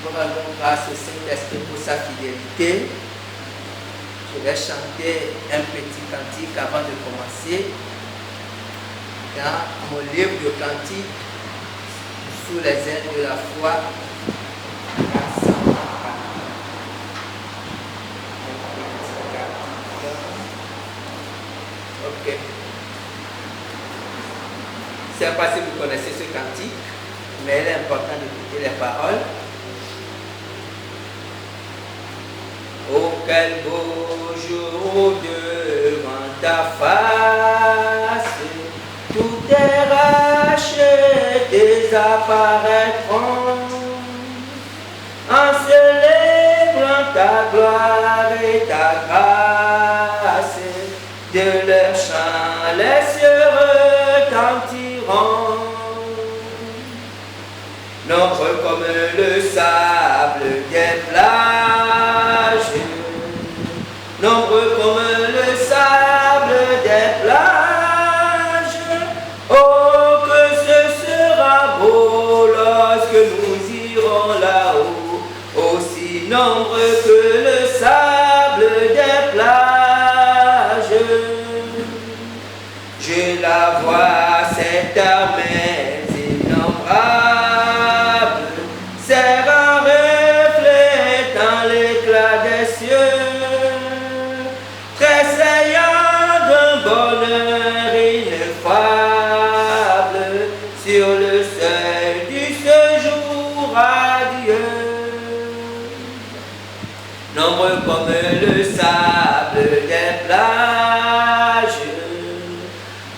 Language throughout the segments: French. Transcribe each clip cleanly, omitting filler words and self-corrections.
Nous rendons grâce au Saint-Esprit pour sa fidélité. Je vais chanter un petit cantique avant de commencer. Dans mon livre de cantique, sous les ailes de la foi, ok. Je ne sais pas si vous connaissez ce cantique, mais il est important d'écouter les paroles. Oh, quel beau jour devant ta face, tous tes rachetés apparaîtront, en célébrant ta gloire et ta grâce. De leur chant, les cieux retentiront, nombreux comme le sable des plages, nombreux comme le sable des plages. Oh, que ce sera beau lorsque nous irons là-haut, aussi nombreux que le sable des plages. Je la vois, cette armée innombrable, c'est un reflet dans l'éclat des cieux, tressaillant d'un bonheur ineffable sur le seuil du séjour à Dieu. Nombreux comme le sable des plages,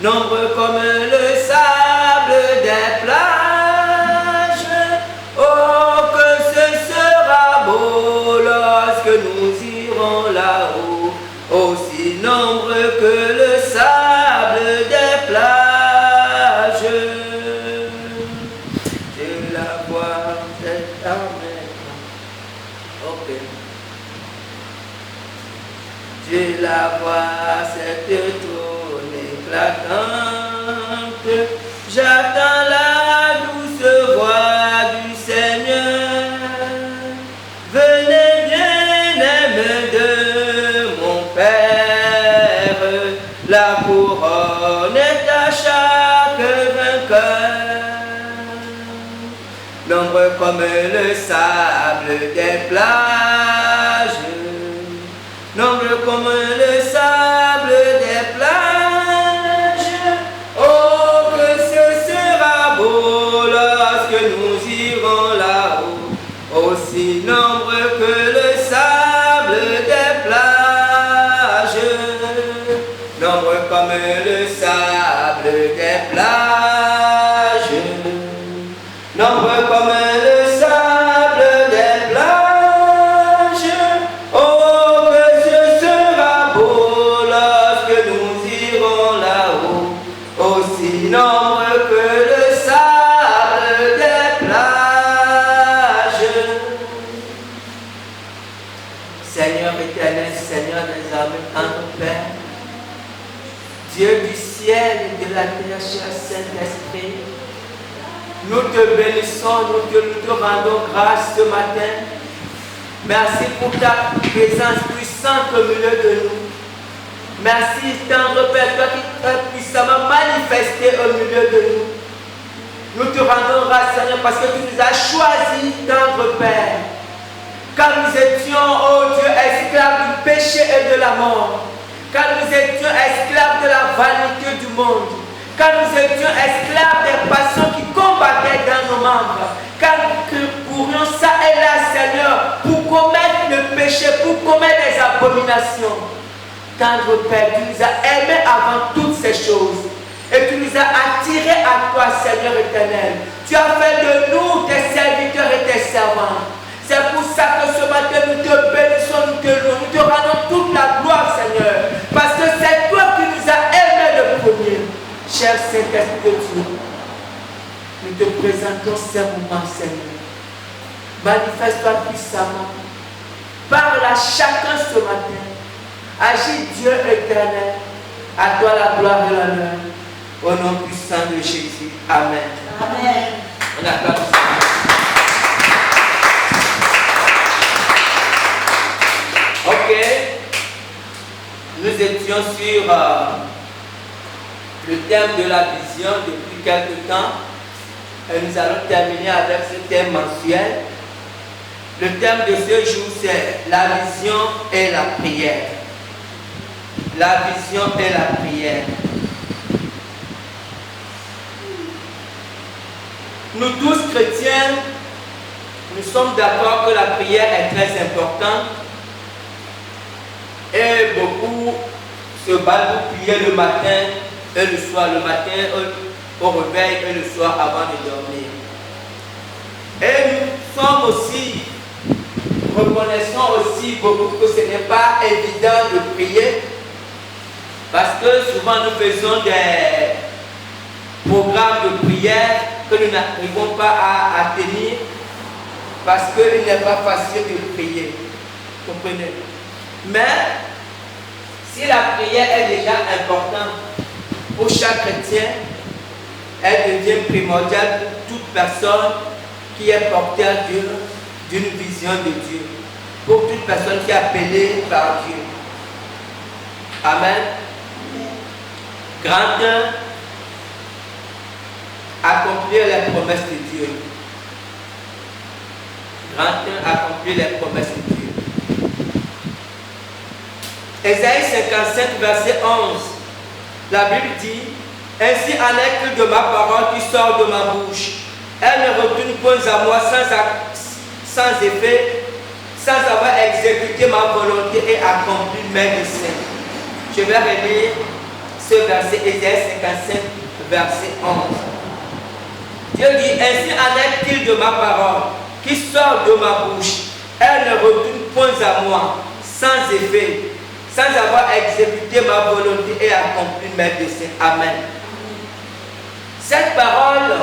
nombreux comme le sable des plages. Oh, que ce sera beau lorsque nous irons là-haut, aussi nombreux que le sable des plages. Je la vois, cette armée. Ok. Je la vois, cette trône éclatante. J'attends la douce voix du Seigneur. Venez bien-aimés de mon Père, la couronne est à chaque vainqueur. Nombreux comme le sable des plages, nombreux comme le sable des plages. Oh, que ce sera beau lorsque nous irons là-haut, aussi nombreux que le sable des plages, nombreux comme le sable des plages, nombreux comme le sable des plages. Oh, que ce sera beau lorsque nous irons là-haut, aussi nombreux que le sable des plages. Seigneur éternel, Seigneur des armées, notre Père, Dieu du ciel et de la terre, cher Saint-Esprit, nous te bénissons, nous te rendons grâce ce matin. Merci pour ta présence puissante au milieu de nous. Merci, tendre Père, toi qui t'es puissamment manifesté au milieu de nous. Nous te rendons grâce, Seigneur, parce que tu nous as choisis, tendre Père. Quand nous étions, oh Dieu, esclaves du péché et de la mort. Quand nous étions esclaves de la vanité du monde. Quand nous étions esclaves des passions qui combattaient dans nos membres. Quand nous courions ça et là, Seigneur, pour commettre le péché, pour commettre des abominations. Tendre Père, tu nous as aimés avant toutes ces choses. Et tu nous as attirés à toi, Seigneur éternel. Tu as fait de nous tes serviteurs et tes servants. C'est pour ça que ce matin nous te bénissons, nous te louons, nous te rendons toute la gloire, Seigneur. Parce que c'est toi qui nous as aimés le premier. Cher Saint-Esprit de Dieu, nous te présentons ces moments, Seigneur. Manifeste-toi puissamment. Parle à chacun ce matin. Agis, Dieu éternel. À toi la gloire et l'honneur. Au nom puissant de Jésus. Amen. Amen. On acclame. sur le thème de la vision depuis quelque temps. Et nous allons terminer avec ce thème mensuel. Le thème de ce jour, c'est la vision et la prière. La vision et la prière. Nous tous chrétiens, nous sommes d'accord que la prière est très importante. Et beaucoup se battent pour prier le matin et le soir. Le matin au réveil et le soir avant de dormir. Et nous sommes aussi, reconnaissons aussi beaucoup que ce n'est pas évident de prier. Parce que souvent nous faisons des programmes de prière que nous n'arrivons pas à tenir. Parce qu'il n'est pas facile de prier. Comprenez? Mais si la prière est déjà importante pour chaque chrétien, elle devient primordiale pour toute personne qui est portée à Dieu d'une vision de Dieu. Pour toute personne qui est appelée par Dieu. Amen. Grand 1, accomplir les promesses de Dieu. Grand 1, accomplir les promesses de Dieu. Ésaïe 55, verset 11. La Bible dit: ainsi en est-il de ma parole qui sort de ma bouche. Elle ne retourne point à moi sans effet, sans avoir exécuté ma volonté et accompli mes desseins. Je vais relire ce verset, Ésaïe 55, verset 11. Dieu dit: ainsi en est-il de ma parole qui sort de ma bouche. Elle ne retourne point à moi sans effet, sans avoir exécuté ma volonté et accompli mes desseins. Amen. Cette parole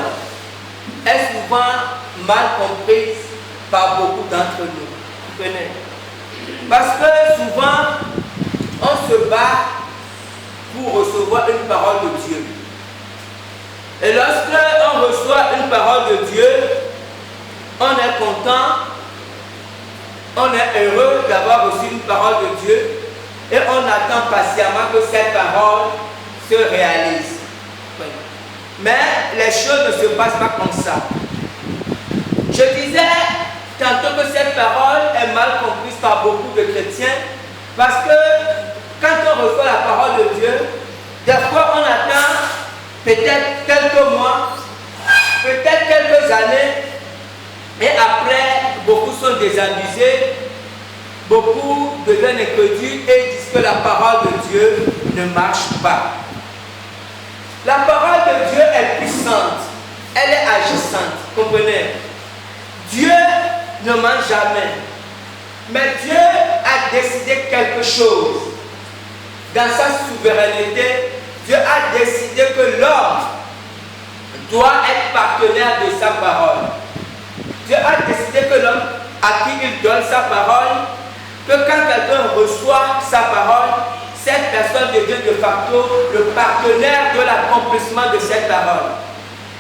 est souvent mal comprise par beaucoup d'entre nous. Vous comprenez? Parce que souvent, on se bat pour recevoir une parole de Dieu. Et lorsque on reçoit une parole de Dieu, on est content, on est heureux d'avoir reçu une parole de Dieu et on attend patiemment que cette parole se réalise. Mais les choses ne se passent pas comme ça. Je disais tantôt que cette parole est mal comprise par beaucoup de chrétiens parce que quand on reçoit la parole de Dieu, des fois on attend peut-être quelques mois, peut-être quelques années, et après beaucoup sont désabusés, beaucoup deviennent incrédules et disent que la parole de Dieu ne marche pas. La parole de Dieu est puissante, elle est agissante, comprenez? Dieu ne ment jamais, mais Dieu a décidé quelque chose. Dans sa souveraineté, Dieu a décidé que l'homme doit être partenaire de sa parole. Dieu a décidé que l'homme à qui il donne sa parole, que quand quelqu'un reçoit sa parole, cette personne devient de facto le partenaire de l'accomplissement de cette parole.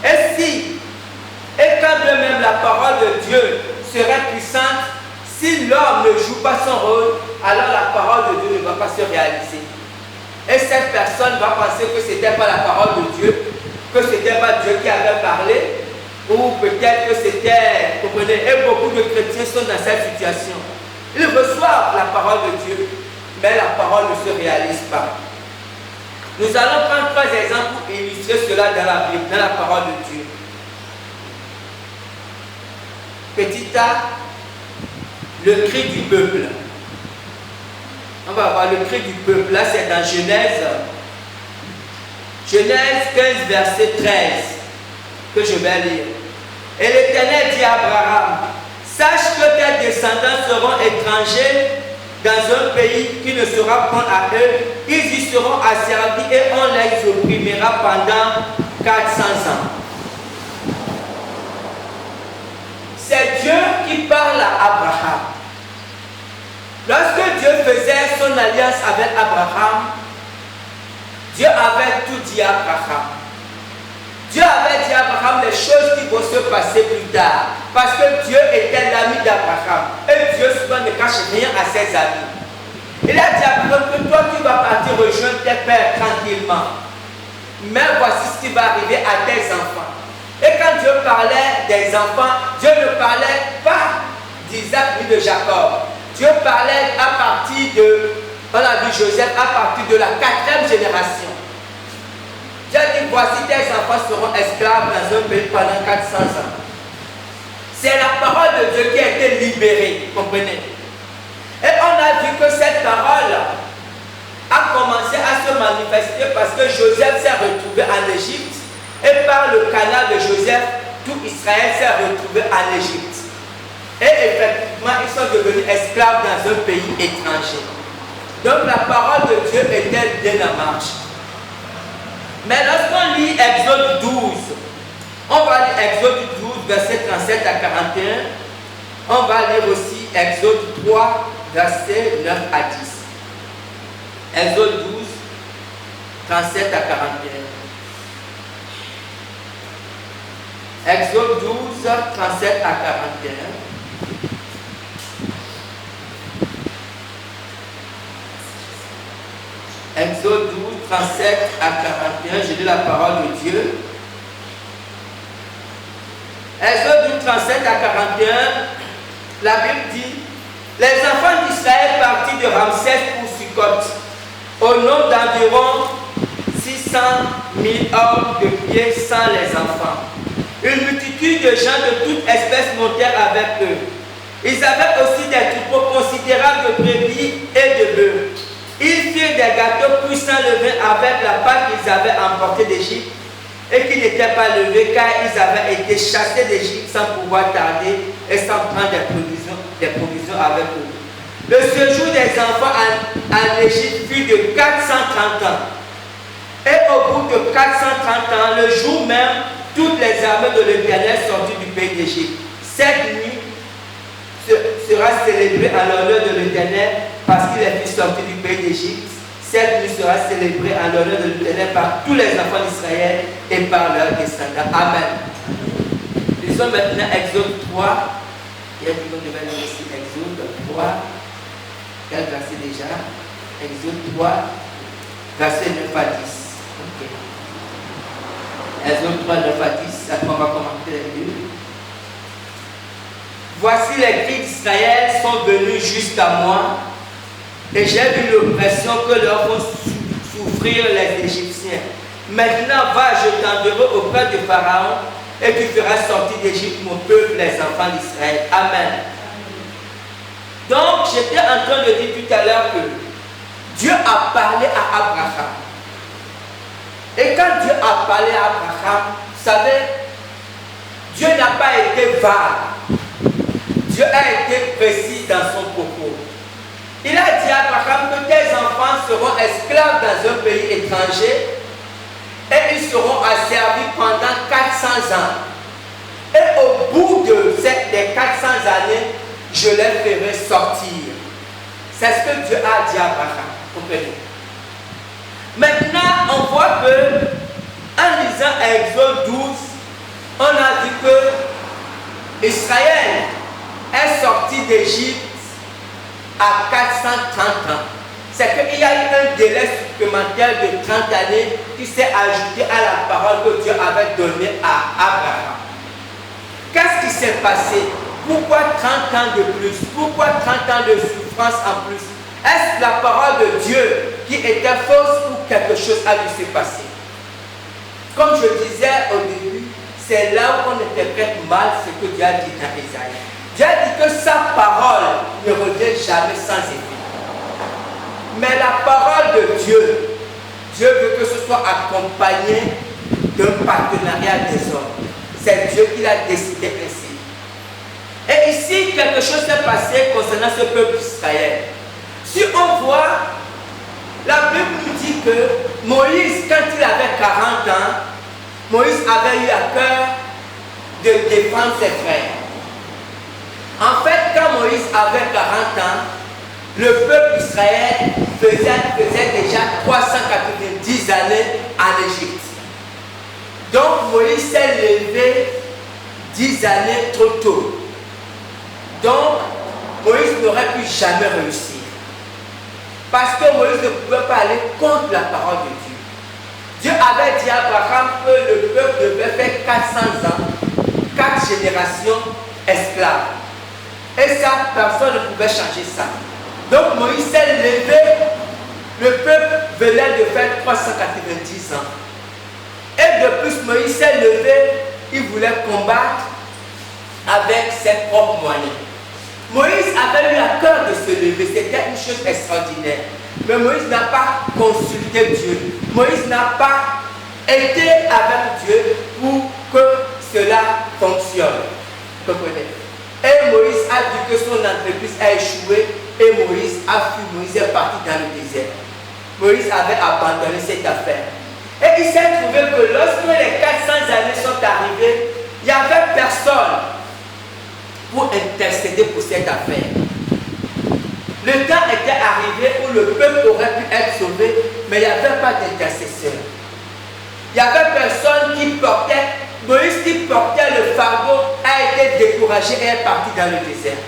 Et quand bien même la parole de Dieu serait puissante, si l'homme ne joue pas son rôle, alors la parole de Dieu ne va pas se réaliser. Et cette personne va penser que ce n'était pas la parole de Dieu, que ce n'était pas Dieu qui avait parlé, ou peut-être que c'était, vous comprenez, et beaucoup de chrétiens sont dans cette situation. Ils reçoivent la parole de Dieu, mais la parole ne se réalise pas. Nous allons prendre 3 exemples pour illustrer cela dans la Bible, dans la parole de Dieu. Petit A, le cri du peuple. On va voir le cri du peuple. Là, c'est dans Genèse. Genèse 15, verset 13, que je vais lire. Et l'Éternel dit à Abraham: sache que tes descendants seront étrangers dans un pays qui ne sera point à eux. Ils y seront asservis et on les opprimera pendant 400 ans. C'est Dieu qui parle à Abraham. Lorsque Dieu faisait son alliance avec Abraham, Dieu avait tout dit à Abraham. Dieu avait dit à Abraham les choses qui vont se passer plus tard. Parce que Dieu était l'ami d'Abraham. Et Dieu souvent ne cache rien à ses amis. Il a dit à Abraham que toi tu vas partir rejoindre tes pères tranquillement. Mais voici ce qui va arriver à tes enfants. Et quand Dieu parlait des enfants, Dieu ne parlait pas d'Isaac ni de Jacob. Dieu parlait à partir de, on a vu Joseph, à partir de la 4e génération. Dieu a dit, voici tes enfants seront esclaves dans un pays pendant 400 ans. C'est la parole de Dieu qui a été libérée, comprenez? Et on a vu que cette parole a commencé à se manifester parce que Joseph s'est retrouvé en Égypte et par le canal de Joseph, tout Israël s'est retrouvé en Égypte. Et effectivement, ils sont devenus esclaves dans un pays étranger. Donc la parole de Dieu était bien en marche. Mais lorsqu'on lit Exode 12, on va lire Exode 12, versets 37 à 41. On va lire aussi Exode 3, versets 9 à 10. Exode 12, 37 à 41. Exode 12, 37 à 41. Exode 12, 37 à 41, je lis la parole de Dieu. Exode 12, 37 à 41, la Bible dit, les enfants d'Israël partirent de Ramsès pour Sukkot, au nombre d'environ 600 000 hommes de pied sans les enfants. Une multitude de gens de toute espèce montèrent avec eux. Ils avaient aussi des troupeaux considérables de brebis et de bœufs. Ils firent des gâteaux puissants levés avec la pâte qu'ils avaient emportée d'Égypte et qui n'étaient pas levés car ils avaient été chassés d'Égypte sans pouvoir tarder et sans prendre des provisions avec eux. Le séjour des enfants en Égypte fut de 430 ans. Et au bout de 430 ans, le jour même, toutes les armées de l'Éternel sortirent du pays d'Égypte. Cette nuit sera célébrée en l'honneur de l'Éternel parce qu'il est sorti du pays d'Égypte. Cette nuit sera célébrée en l'honneur de l'Éternel par tous les enfants d'Israël et par leurs descendants. Amen. Lisons maintenant Exode 3. Il y a du monde devant nous ici. Exode 3. Quel verset déjà? Exode 3, verset 9 à 10. Ok. Exode 3, 9 à 10. Après, on va commenter les deux. Voici les cris d'Israël sont venus jusqu'à moi, et j'ai vu l'oppression que leur font souffrir les Égyptiens. Maintenant, va, je t'enverrai auprès de Pharaon, et tu feras sortir d'Égypte mon peuple, les enfants d'Israël. Amen. Donc, j'étais en train de dire tout à l'heure que Dieu a parlé à Abraham. Et quand Dieu a parlé à Abraham, vous savez, Dieu n'a pas été vague. Dieu a été précis dans son propos. Il a dit à Abraham que tes enfants seront esclaves dans un pays étranger et ils seront asservis pendant 400 ans. Et au bout des 400 années, je les ferai sortir. C'est ce que Dieu a dit à Abraham. Comprenez? Maintenant, on voit que en lisant Exode 12, on a dit que Israël est sorti d'Égypte à 430 ans. C'est qu'il y a eu un délai supplémentaire de 30 années qui s'est ajouté à la parole que Dieu avait donnée à Abraham. Qu'est-ce qui s'est passé? Pourquoi 30 ans de plus? Pourquoi 30 ans de souffrance en plus? Est-ce la parole de Dieu qui était fausse ou quelque chose a dû se passer? Comme je disais au début, c'est là où on interprète mal ce que Dieu a dit dans Isaïe. Dieu a dit que sa parole ne revient jamais sans effet. Mais la parole de Dieu, Dieu veut que ce soit accompagné d'un partenariat des hommes. C'est Dieu qui l'a décidé ainsi. Et ici, quelque chose s'est passé concernant ce peuple d'Israël. Si on voit, la Bible nous dit que Moïse, quand il avait 40 ans, Moïse avait eu à cœur de défendre ses frères. En fait, quand Moïse avait 40 ans, le peuple d'Israël faisait déjà 390 années en Égypte. Donc Moïse s'est levé 10 années trop tôt. Donc Moïse n'aurait pu jamais réussir. Parce que Moïse ne pouvait pas aller contre la parole de Dieu. Dieu avait dit à Abraham que le peuple devait faire 400 ans, 4 générations esclaves. Et ça, personne ne pouvait changer ça. Donc Moïse s'est levé, le peuple venait de faire 390 ans. Et de plus, Moïse s'est levé, il voulait combattre avec ses propres moyens. Moïse avait eu à cœur de se lever, c'était une chose extraordinaire. Mais Moïse n'a pas consulté Dieu. Moïse n'a pas été avec Dieu pour que cela fonctionne. Vous comprenez? Et Moïse a dit que son entreprise a échoué et Moïse a fui. Moïse est parti dans le désert. Moïse avait abandonné cette affaire. Et il s'est trouvé que lorsque les 400 années sont arrivées, il n'y avait personne pour intercéder pour cette affaire. Le temps était arrivé où le peuple aurait pu être sauvé, mais il n'y avait pas d'intercesseur. Il n'y avait personne qui portait, Moïse qui portait le fardeau a été découragé et est parti dans le désert.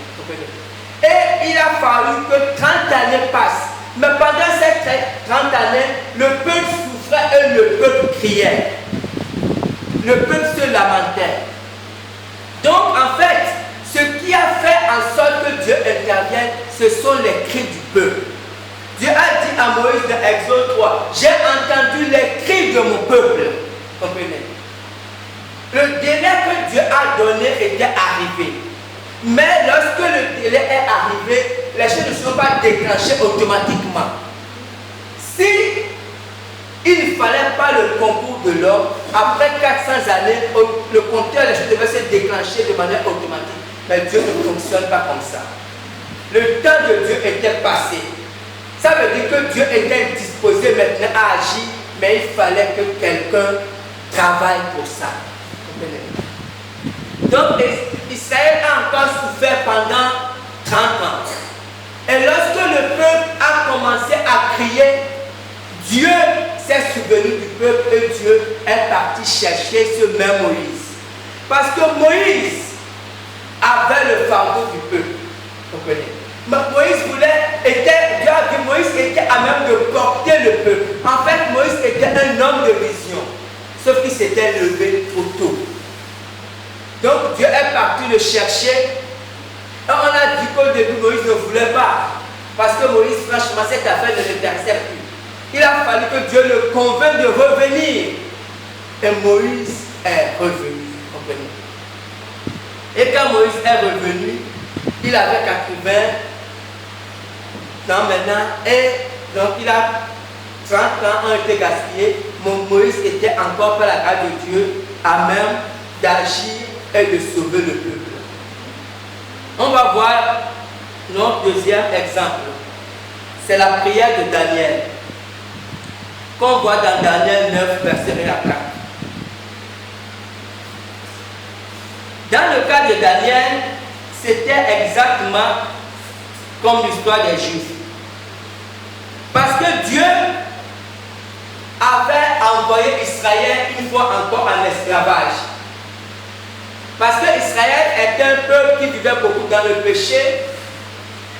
Et il a fallu que 30 années passent. Mais pendant ces 30 années, le peuple souffrait et le peuple criait. Le peuple se lamentait. Donc en fait, ce qui a fait en sorte que Dieu intervienne, ce sont les cris du peuple. Dieu a dit à Moïse dans Exode 3, j'ai entendu les cris de mon peuple. Comprenez? Le délai que Dieu a donné était arrivé. Mais lorsque le délai est arrivé, les choses ne sont pas déclenchées automatiquement. Si il ne fallait pas le concours de l'homme, après 400 années, le compteur, les choses devaient se déclencher de manière automatique. Mais Dieu ne fonctionne pas comme ça. Le temps de Dieu était passé. Ça veut dire que Dieu était disposé maintenant à agir, mais il fallait que quelqu'un travaille pour ça. Donc Israël a encore souffert pendant 30 ans. Et lorsque le peuple a commencé à crier, Dieu s'est souvenu du peuple et Dieu est parti chercher ce même Moïse. Parce que Moïse avait le fardeau du peuple. Vous comprenez? Moïse Dieu a dit Moïse était à même de porter le peuple. En fait, Moïse était un homme de vision. Sauf qu'il s'était levé trop tôt. Donc Dieu est parti le chercher. Et on a dit qu'au début Moïse ne voulait pas. Parce que Moïse, franchement, cette affaire ne l'intéressait plus. Il a fallu que Dieu le convainque de revenir. Et Moïse est revenu. Comprenez? Et quand Moïse est revenu, il avait 80 ans maintenant. Et donc il a 30 ans ont été gaspillés. Moïse était encore par la grâce de Dieu à même d'agir et de sauver le peuple. On va voir notre deuxième exemple. C'est la prière de Daniel, qu'on voit dans Daniel 9, verset 1 à 4. Dans le cas de Daniel, c'était exactement comme l'histoire des Juifs. Parce que Dieu avait envoyé Israël une fois encore en esclavage. Parce que Israël est un peuple qui vivait beaucoup dans le péché.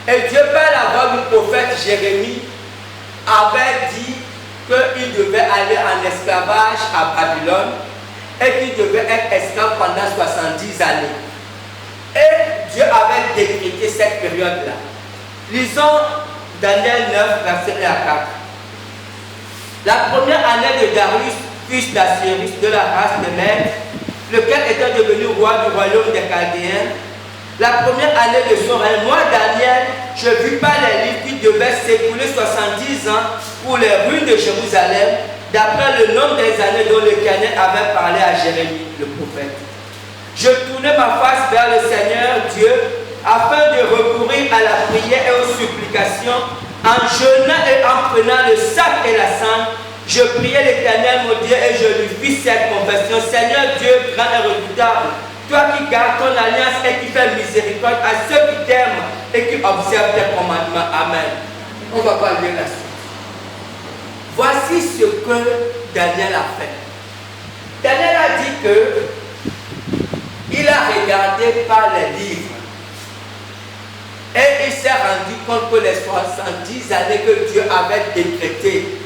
Et Dieu, par la voix du prophète Jérémie, avait dit qu'il devait aller en esclavage à Babylone et qu'il devait être esclave pendant 70 années. Et Dieu avait décrété cette période-là. Lisons Daniel 9, verset 1 à 4. La première année de Darius, fils d'Assyrus, de la race de Mèdes, lequel était devenu roi du royaume des Chaldéens, la première année de son règne, moi, Daniel, je vis par les livres qui devaient s'écouler 70 ans pour les ruines de Jérusalem, d'après le nombre des années dont l'Éternel avait parlé à Jérémie, le prophète. Je tournais ma face vers le Seigneur Dieu, afin de recourir à la prière et aux supplications, en jeûnant et en prenant le sac et la cendre. Je priais l'Éternel mon Dieu et je lui fis cette confession. Seigneur Dieu grand et redoutable, toi qui gardes ton alliance et qui fais miséricorde à ceux qui t'aiment et qui observent tes commandements. Amen. On va pas lire la suite. Voici ce que Daniel a fait. Daniel a dit que il a regardé par les livres et il s'est rendu compte que les 70 années que Dieu avait décrétées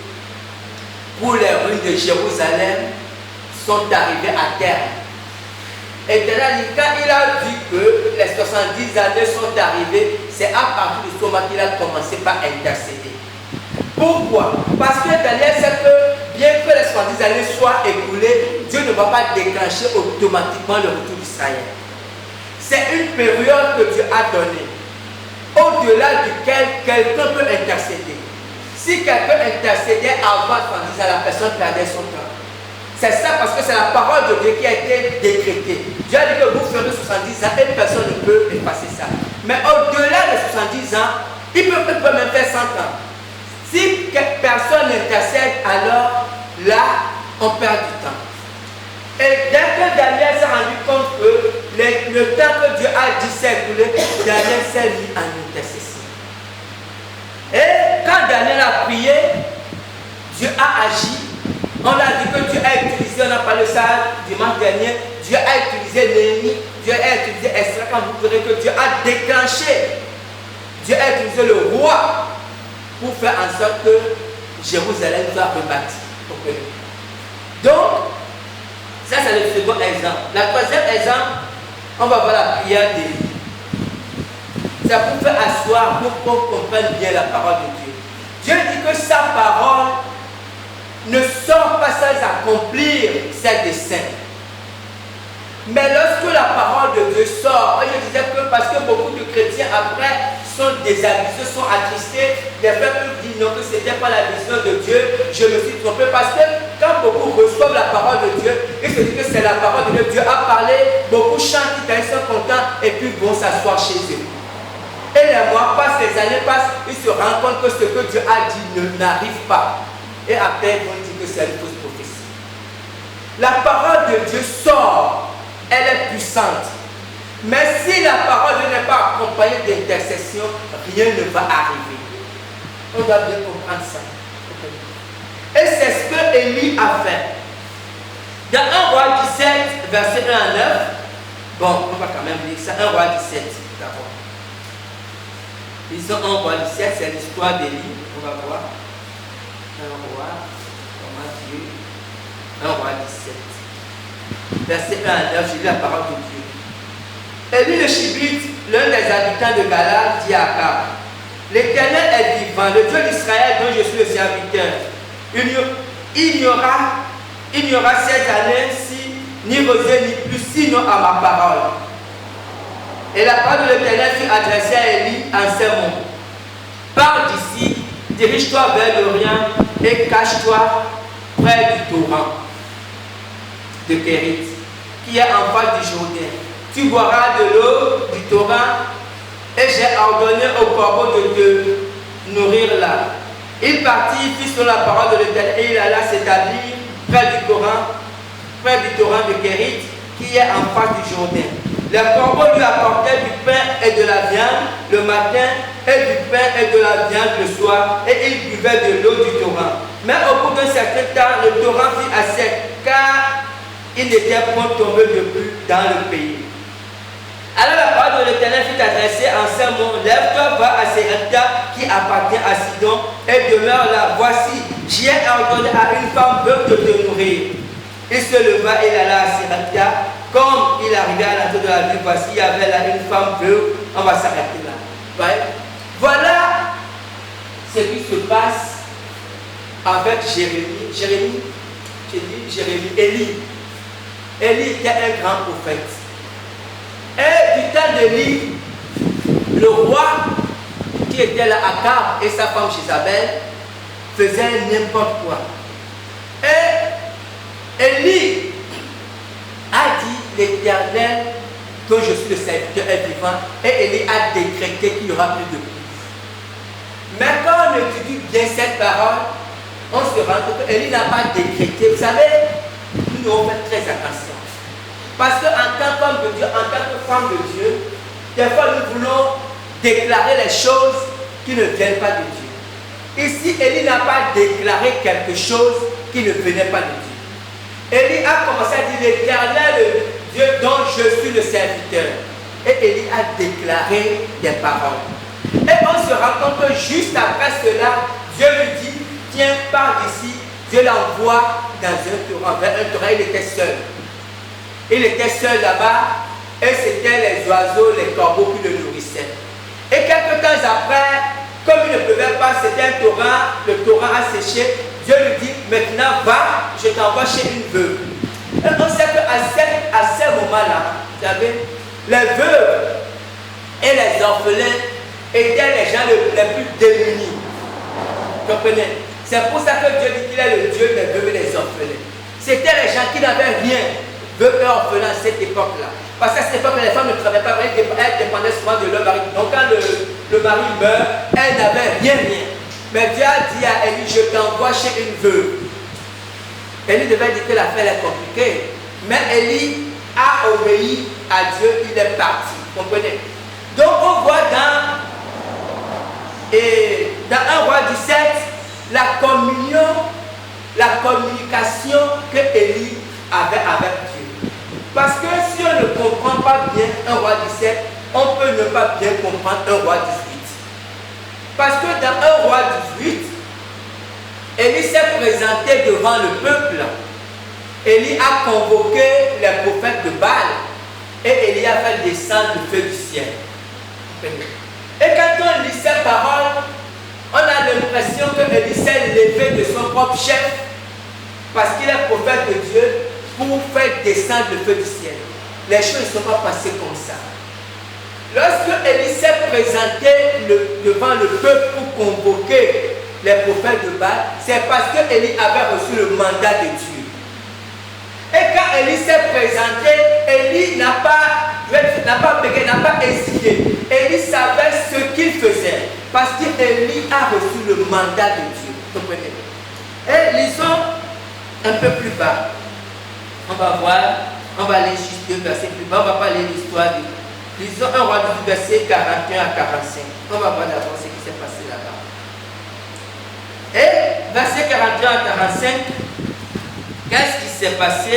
pour les ruines de Jérusalem sont arrivées à terme. Et quand il a vu que les 70 années sont arrivées, c'est à partir de ce moment qu'il a commencé par intercéder. Pourquoi? Parce que Daniel sait que bien que les 70 années soient écoulées, Dieu ne va pas déclencher automatiquement le retour d'Israël. C'est une période que Dieu a donnée, au-delà duquel quelqu'un peut intercéder. Si quelqu'un intercédait avant 70 ans, la personne perdait son temps. C'est ça parce que c'est la parole de Dieu qui a été décrétée. Dieu a dit que vous ferez 70 ans et personne ne peut effacer ça. Mais au-delà de 70 ans, il peut même faire 100 ans. Si personne n'intercède, alors là, on perd du temps. Et dès que Daniel s'est rendu compte que le temps que Dieu a dit s'est écoulé, Daniel s'est mis en intercession. Et quand Daniel a prié, Dieu a agi. On a dit que Dieu a utilisé, on a parlé de ça dimanche dernier, Dieu a utilisé Néhémie, Dieu a utilisé Esther, quand vous verrez que Dieu a déclenché, Dieu a utilisé le roi pour faire en sorte que Jérusalem soit rebâtie. Donc, ça c'est le second exemple. Le troisième exemple, on va voir la prière d'Élie. C'est pour faire asseoir, pour qu'on comprenne bien la parole de Dieu. Dieu dit que sa parole ne sort pas sans accomplir ses desseins. Mais lorsque la parole de Dieu sort, je disais que parce que beaucoup de chrétiens après sont désabusés, sont attristés, les peuples disent non que ce n'était pas la vision de Dieu, je me suis trompé parce que quand beaucoup reçoivent la parole de Dieu, ils se disent que c'est la parole de Dieu, Dieu a parlé, beaucoup chantent, ils sont contents et puis vont s'asseoir chez eux. Et les mois passent, les années passent, ils se rendent compte que ce que Dieu a dit n'arrive pas. Et après, on dit que c'est une fausse prophétie. La parole de Dieu sort, elle est puissante. Mais si la parole de Dieu n'est pas accompagnée d'intercession, rien ne va arriver. On doit bien comprendre ça. Et c'est ce que Élie a fait. Dans 1 Roi 17, verset 1 à 9, bon, on va quand même lire ça, 1 Roi 17, d'abord. Lisons 1 Roi 17, c'est l'histoire d'Élie, on va voir. 1 Roi, comment Dieu, 1 Roi 17, verset 1 à 9, j'ai lu la parole de Dieu. Élie le Shibite, l'un des habitants de Galad, dit à Akab, l'Éternel est vivant, le Dieu d'Israël dont je suis le serviteur. Il n'y aura 7 années si ni rosée ni plus, sinon à ma parole. Et la parole de l'Éternel fut adressée à Élie en ces mots. Pars d'ici, dirige-toi vers l'Orient et cache-toi près du torrent de Kérit, qui est en face du Jourdain. Tu boiras de l'eau du torrent et j'ai ordonné au corbeau de te nourrir là. Il partit, fit selon la parole de l'Éternel et il alla s'établir près du torrent de Kérit, qui est en face du Jourdain. Les corbeaux lui apportaient du pain et de la viande le matin et du pain et de la viande le soir, et il buvait de l'eau du torrent. Mais au bout d'un certain temps, le torrent fut à sec, car il n'était point tombé de plus dans le pays. Alors la parole de l'Éternel fut adressée en ces mots. Lève-toi, va à Sérepta qui appartient à Sidon et demeure là. Voici, j'ai ordonné à une femme veuve de te nourrir. Il se leva et il alla à Sérepta. Comme il arrivait à l'entrée de la ville, voici, il y avait là une femme veuve. On va s'arrêter là. Ouais. Voilà ce qui se passe avec Jérémie. Élie. Élie était un grand prophète. Et du temps d'Élie, le roi qui était là, Akab, et sa femme Jézabel, faisaient n'importe quoi. Et Élie a dit, l'Éternel, que je suis le serviteur est vivant, et Élie a décrété qu'il n'y aura plus de pluie. Mais quand on étudie bien cette parole, on se rend compte qu'Élie n'a pas décrété. Vous savez, nous devons faire très attention. Parce qu'en tant qu'homme de Dieu, en tant que femme de Dieu, des fois nous voulons déclarer les choses qui ne viennent pas de Dieu. Ici, Élie n'a pas déclaré quelque chose qui ne venait pas de Dieu. Élie a commencé à dire l'Éternel, Dieu dont je suis le serviteur. Et Élie a déclaré des paroles. Et on se rend compte que juste après cela, Dieu lui dit, tiens, pars d'ici. Dieu l'envoie dans un torrent. Il était seul. Il était seul là-bas et c'était les oiseaux, les corbeaux qui le nourrissaient. Et quelques temps après, comme il ne pleuvait pas, c'était un torrent, le torrent a séché. Dieu lui dit, maintenant va, je t'envoie chez une veuve. Et on sait qu'à ces moments-là, vous savez, les veuves et les orphelins étaient les gens les plus démunis. Vous comprenez? C'est pour ça que Dieu dit qu'il est le Dieu des veuves et des orphelins. C'était les gens qui n'avaient rien, veuves et orphelins à cette époque-là. Parce qu'à cette époque, les femmes ne travaillaient pas, elles dépendaient souvent de leur mari. Donc quand le mari meurt, elles n'avaient rien. Mais Dieu a dit à Élie, je t'envoie chez une veuve. Élie devait dire que l'affaire est compliquée. Mais Élie a obéi à Dieu, il est parti. Vous comprenez? Donc on voit dans 1 Roi 17, la communion, la communication que Élie avait avec Dieu. Parce que si on ne comprend pas bien 1 Roi 17, on peut ne pas bien comprendre 1 Roi 18. Parce que dans 1 Roi 18, Élie s'est présenté devant le peuple. Élie a convoqué les prophètes de Baal et Élie a fait descendre le feu du ciel. Et quand on lit ces paroles, on a l'impression que Élie s'est levé de son propre chef parce qu'il est prophète de Dieu pour faire descendre le feu du ciel. Les choses ne sont pas passées comme ça. Lorsque Élie s'est présenté devant le peuple pour convoquer les prophètes de Baal, c'est parce que Élie avait reçu le mandat de Dieu. Et quand Élie s'est présenté, Élie n'a pas hésité. Élie savait ce qu'il faisait. Parce qu'Élie a reçu le mandat de Dieu. Vous comprenez? Et lisons un peu plus bas. On va voir, on va aller juste 2 versets plus bas. On ne va pas lire l'histoire de. Lisons 1 Roi 18, verset 41 à 45. On va voir d'abord ce qui s'est passé là-bas. Et verset 41 à 45, qu'est-ce qui s'est passé?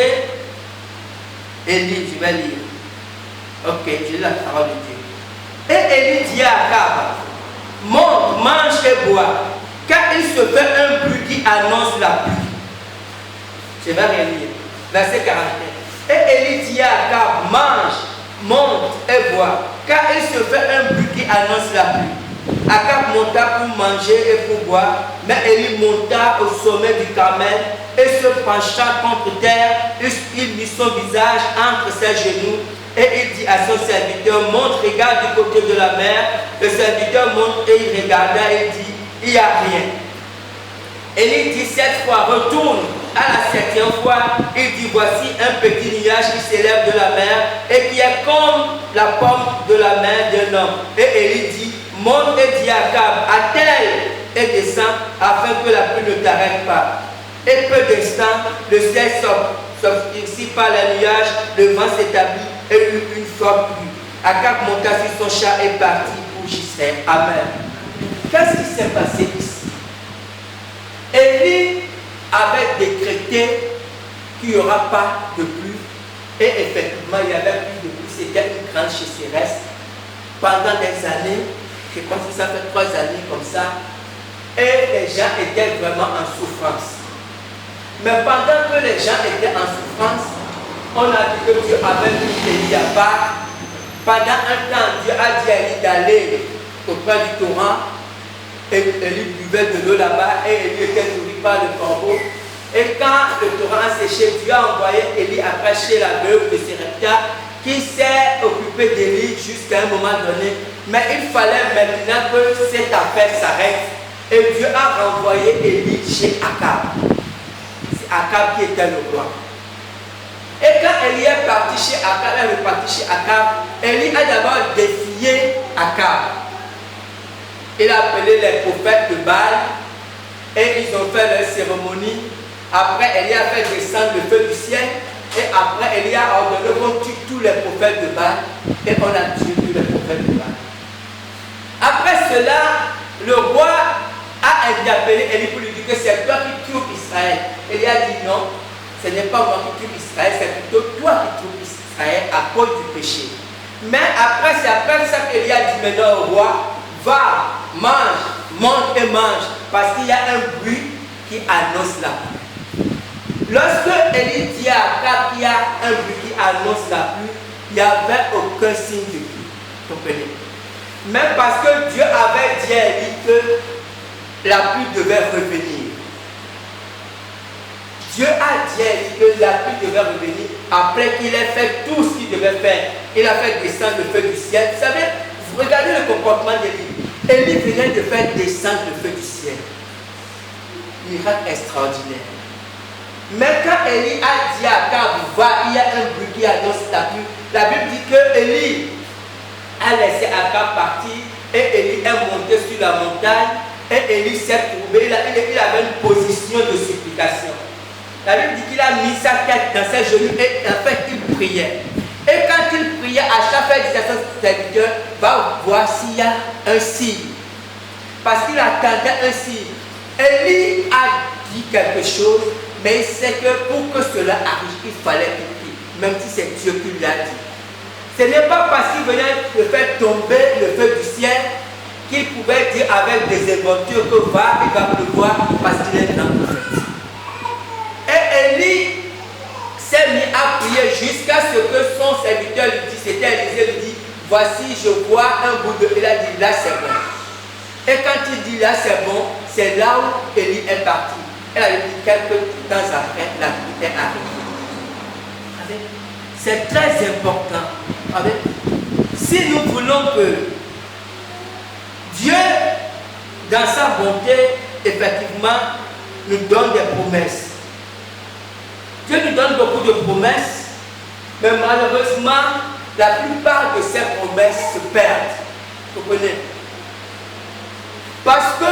Élie, je vais lire. Ok, j'ai la parole de Dieu. Et Élie dit à Akab, monte, mange et bois, car il se fait un bruit qui annonce la pluie. Je vais relire. Verset 41. Et Élie dit à Akab, mange, monte et bois, car il se fait un bruit qui annonce la pluie. Akab monta pour manger et pour boire, mais Élie monta au sommet du Carmel et se pencha contre terre, il mit son visage entre ses genoux et il dit à son serviteur, monte, regarde du côté de la mer. Le serviteur monte et il regarda et dit, il n'y a rien. Élie dit 7 fois, retourne. À la 7e fois, il dit, voici un petit nuage qui s'élève de la mer et qui est comme la pomme de la main d'un homme. Et Élie dit, monte et dis à Akab, attelle et descends afin que la pluie ne t'arrête pas. Et peu d'instants, le ciel s'obscurcit par le nuage, le vent s'établit et une forte pluie. Akab monta sur son char et partit pour Jisraël. Amen. Qu'est-ce qui s'est passé ici? Élie avait décrété qu'il n'y aura pas de pluie. Et effectivement, il y avait plus de pluie. C'était une grande sécheresse. Pendant des années, je pense que ça fait 3 années comme ça. Et les gens étaient vraiment en souffrance. Mais pendant que les gens étaient en souffrance, on a dit que Dieu avait mis Élie à part. Pendant un temps, Dieu a dit à Élie d'aller auprès du torrent. Et Élie buvait de l'eau là-bas et Élie était nourri par le corbeau. Et quand le torrent a séché, Dieu a envoyé Élie après chez la veuve de Sérepta qui s'est occupé d'Élie jusqu'à un moment donné. Mais il fallait maintenant que cette affaire s'arrête. Et Dieu a renvoyé Élie chez Akab. C'est Akab qui était le roi. Et quand Élie est parti chez Akab, elle est reparti chez Akab, Élie a d'abord défié Akab. Il a appelé les prophètes de Baal et ils ont fait leur cérémonie. Après, Élie a fait descendre le feu du ciel. Et après, Élie a ordonné qu'on tue tous les prophètes de Baal. Et on a tué tous les prophètes de Baal. Après cela, le roi a interpellé Élie pour lui dire que c'est toi qui tues Israël. Élie a dit non, ce n'est pas moi qui tue Israël, c'est plutôt toi qui tues Israël à cause du péché. Mais après, c'est après ça qu'Élie a dit maintenant au roi, va, mange, monte et mange, parce qu'il y a un bruit qui annonce la pluie. Lorsque Élie dit à Akab qu'il y a un bruit qui annonce la pluie, il n'y avait aucun signe de pluie. Comprenez? Même parce que Dieu avait dit à Élie que la pluie devait revenir. Dieu a dit à Élie que la pluie devait revenir après qu'il ait fait tout ce qu'il devait faire. Il a fait descendre le feu du ciel. Vous savez, vous regardez le comportement d'Élie. Élie venait de faire descendre le feu du ciel. Miracle extraordinaire. Mais quand Élie a dit à Akab, va, il y a un bruit qui annonce la pluie, la Bible dit que Élie a laissé Akab partir et Élie est monté sur la montagne et Élie s'est trouvé, il avait une position de supplication. La Bible dit qu'il a mis sa tête dans ses genoux et en fait il priait. Et quand il priait, à chaque fois il disait à son serviteur, va voir s'il y a un signe. Parce qu'il attendait un signe. Élie a dit quelque chose, mais il sait que pour que cela arrive, il fallait qu'il prie, même si c'est Dieu qui lui a dit. Ce n'est pas parce qu'il venait de faire tomber le feu du ciel qu'il pouvait dire avec des éventures que va, il va pleuvoir parce qu'il est dans le feu. Et Élie s'est mis à prier jusqu'à ce que son serviteur lui dit, c'était Élisée, lui dit, voici je vois un bout de... Il a dit, là c'est bon. Et quand il dit là c'est bon, c'est là où Élie est parti. Elle a dit quelques temps après, la pluie est arrivée. C'est très important. Si nous voulons que Dieu, dans sa bonté, effectivement, nous donne des promesses. Dieu nous donne beaucoup de promesses, mais malheureusement, la plupart de ces promesses se perdent. Vous comprenez? Parce que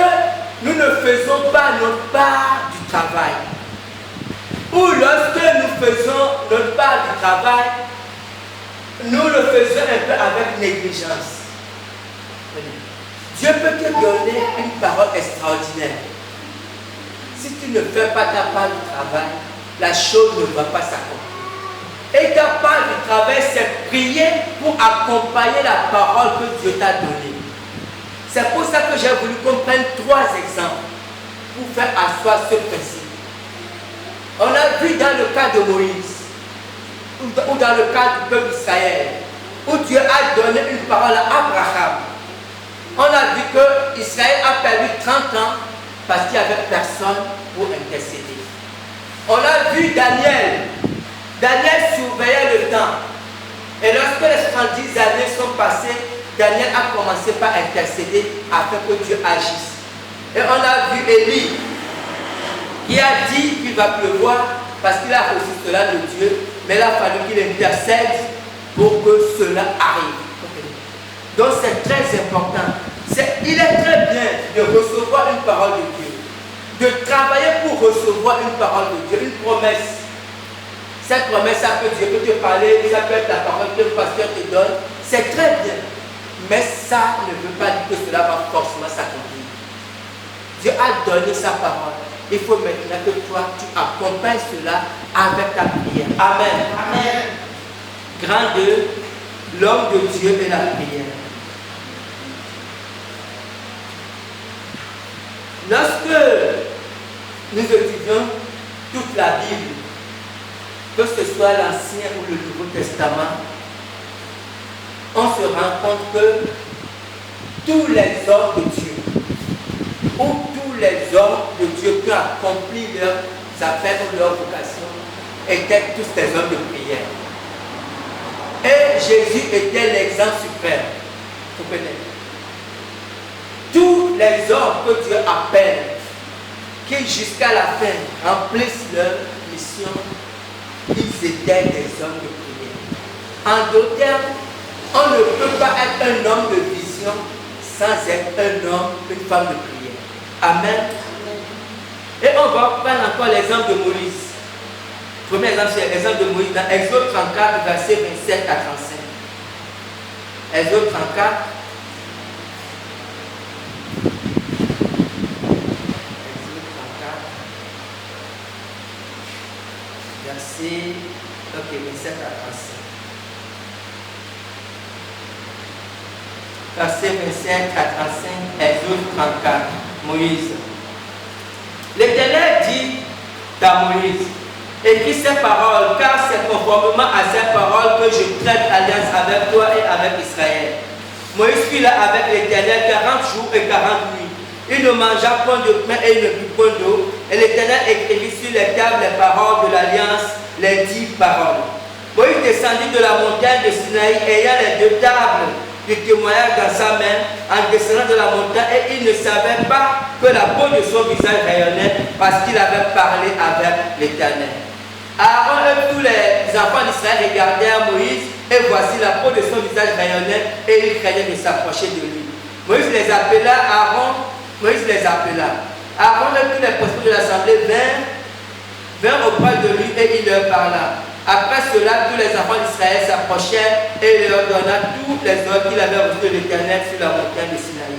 nous ne faisons pas notre part du travail. Ou lorsque nous faisons notre part du travail, nous le faisons un peu avec négligence. Dieu peut te donner une parole extraordinaire. Si tu ne fais pas ta part du travail, la chose ne va pas s'accomplir. Et ta part du travail, c'est prier pour accompagner la parole que Dieu t'a donnée. C'est pour ça que j'ai voulu qu'on prenne 3 exemples pour faire asseoir ce principe. On a vu dans le cas de Moïse, ou dans le cas du peuple d'Israël, où Dieu a donné une parole à Abraham. On a vu que Israël a perdu 30 ans parce qu'il n'y avait personne pour intercéder. On a vu Daniel. Daniel surveillait le temps. Et lorsque les 70 années sont passées, Daniel a commencé par intercéder afin que Dieu agisse. Et on a vu Élie qui a dit qu'il va pleuvoir parce qu'il a reçu cela de Dieu, mais il a fallu qu'il intercède pour que cela arrive. Donc c'est très important. Il est très bien de recevoir une parole de Dieu, de travailler pour recevoir une parole de Dieu, une promesse. Cette promesse, ça peut Dieu peut te parler, ça peut être la parole que le pasteur te donne. C'est très bien. Mais ça ne veut pas dire que cela va forcément s'accomplir. Dieu a donné sa parole. Il faut maintenant que toi, tu accompagnes cela avec ta prière. Amen. Amen. Grand 2, l'homme de Dieu et la prière. Lorsque nous étudions toute la Bible, que ce soit l'Ancien ou le Nouveau Testament, on se rend compte que tous les hommes de Dieu, ou tous les hommes de Dieu qui ont accompli leurs affaires ou leur vocation, étaient tous des hommes de prière. Et Jésus était l'exemple suprême. Vous comprenez? Tous les hommes que Dieu appelle, qui jusqu'à la fin remplissent leur mission, ils étaient des hommes de prière. En d'autres termes, on ne peut pas être un homme de vision sans être un homme, une femme de prière. Amen. Et on va prendre encore l'exemple de Moïse. Premier exemple, c'est l'exemple de Moïse dans Exode 34, versets 27 à 35. Exode 34. Verset 27 à 35. versets 25 à 35, Exode 34. Moïse. L'Éternel dit à Moïse, écris ces paroles, car c'est conformément à ces paroles que je traite alliance avec toi et avec Israël. Moïse fut là avec l'Éternel 40 jours et 40 nuits. Il ne mangea point de pain et il ne but point d'eau. Et l'Éternel écrivit sur les tables les paroles de l'alliance, les 10 paroles. Moïse descendit de la montagne de Sinaï, ayant les 2 tables du témoignage dans sa main, en descendant de la montagne, et il ne savait pas que la peau de son visage rayonnait, parce qu'il avait parlé avec l'Éternel. Aaron et tous les enfants d'Israël regardèrent Moïse, et voici la peau de son visage rayonnait, et ils craignaient de s'approcher de lui. Moïse les appela, Moïse les appela. Aaron et tous les principaux de l'assemblée vinrent auprès de lui, et il leur parla. Après cela, tous les enfants d'Israël s'approchèrent et il leur donna tous les ordres qu'il avait reçus de l'Éternel sur la montagne de Sinaï.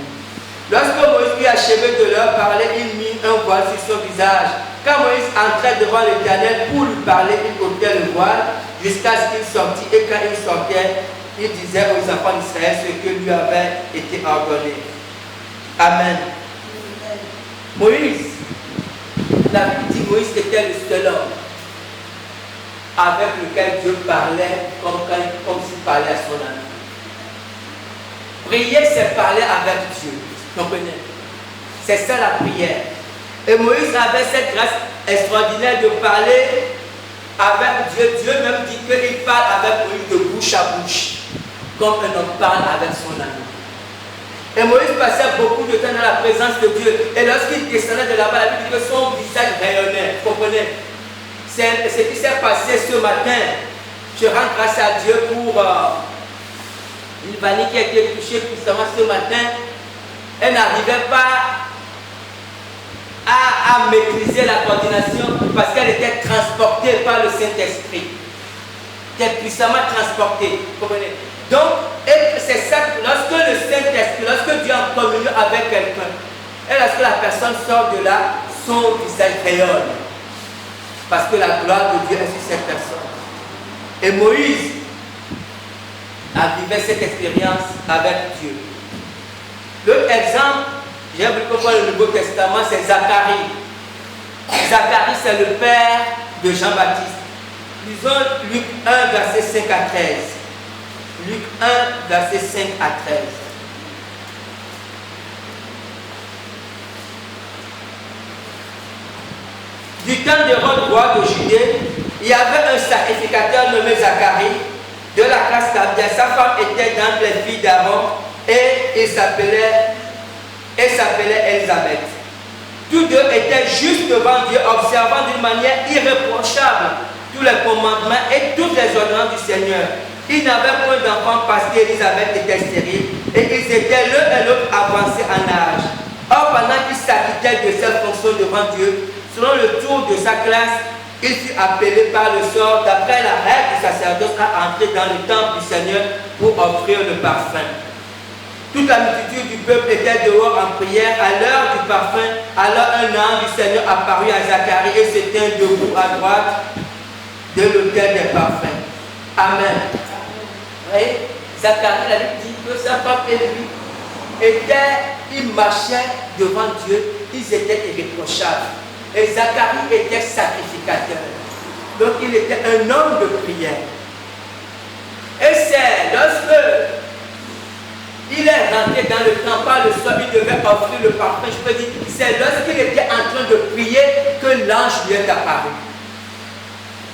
Lorsque Moïse eut achevé de leur parler, il mit un voile sur son visage. Quand Moïse entrait devant l'Éternel pour lui parler, il ôtait le voile jusqu'à ce qu'il sortît. Et quand il sortait, il disait aux enfants d'Israël ce que lui avait été ordonné. Amen. Moïse, la Bible dit Moïse était le seul homme avec lequel Dieu parlait comme s'il parlait à son ami. Prier, c'est parler avec Dieu. Vous comprenez? C'est ça la prière. Et Moïse avait cette grâce extraordinaire de parler avec Dieu. Dieu même dit qu'il parle avec Moïse de bouche à bouche, comme un homme parle avec son ami. Et Moïse passait beaucoup de temps dans la présence de Dieu. Et lorsqu'il descendait de là-bas, la Bible dit que son visage rayonnait. Vous comprenez? C'est ce qui s'est passé ce matin. Je rends grâce à Dieu pour une vanille qui a été touchée puissamment ce matin. Elle n'arrivait pas à maîtriser la coordination parce qu'elle était transportée par le Saint-Esprit. Elle était puissamment transportée. Vous comprenez? Donc, c'est ça, lorsque le Saint-Esprit, lorsque Dieu est en communion avec quelqu'un, et lorsque la personne sort de là, son visage rayonne. Parce que la gloire de Dieu est sur cette personne. Et Moïse a vécu cette expérience avec Dieu. L'autre exemple, j'ai voulu comprendre le Nouveau Testament, c'est Zacharie. Zacharie, c'est le père de Jean-Baptiste. Lisons Luc 1, verset 5 à 13. Luc 1, verset 5 à 13. Du temps d'Hérode, roi de Judée, il y avait un sacrificateur nommé Zacharie de la classe d'Abia. Sa femme était dans les filles d'Aaron et il s'appelait Élisabeth. Tous deux étaient justes devant Dieu, observant d'une manière irréprochable tous les commandements et toutes les ordonnances du Seigneur. Ils n'avaient point d'enfants parce qu'Élisabeth était stérile et ils étaient l'un et l'autre avancés en âge. Or, pendant qu'ils s'acquittaient de cette fonction devant Dieu, selon le tour de sa classe, il fut appelé par le sort, d'après la règle du sacerdoce, à entrer dans le temple du Seigneur pour offrir le parfum. Toute la multitude du peuple était dehors en prière à l'heure du parfum. Alors un ange du Seigneur apparut à Zacharie et se tint debout à droite de l'autel des parfums. Amen. Vous voyez, Zacharie, la Bible dit que sa femme et lui ils marchaient devant Dieu, ils étaient irréprochables. Et Zacharie était sacrificateur. Donc il était un homme de prière. Et c'est lorsque il est rentré dans le temple par le soir, il devait offrir le parfum. Je peux dire, c'est lorsqu'il était en train de prier que l'ange lui est apparu.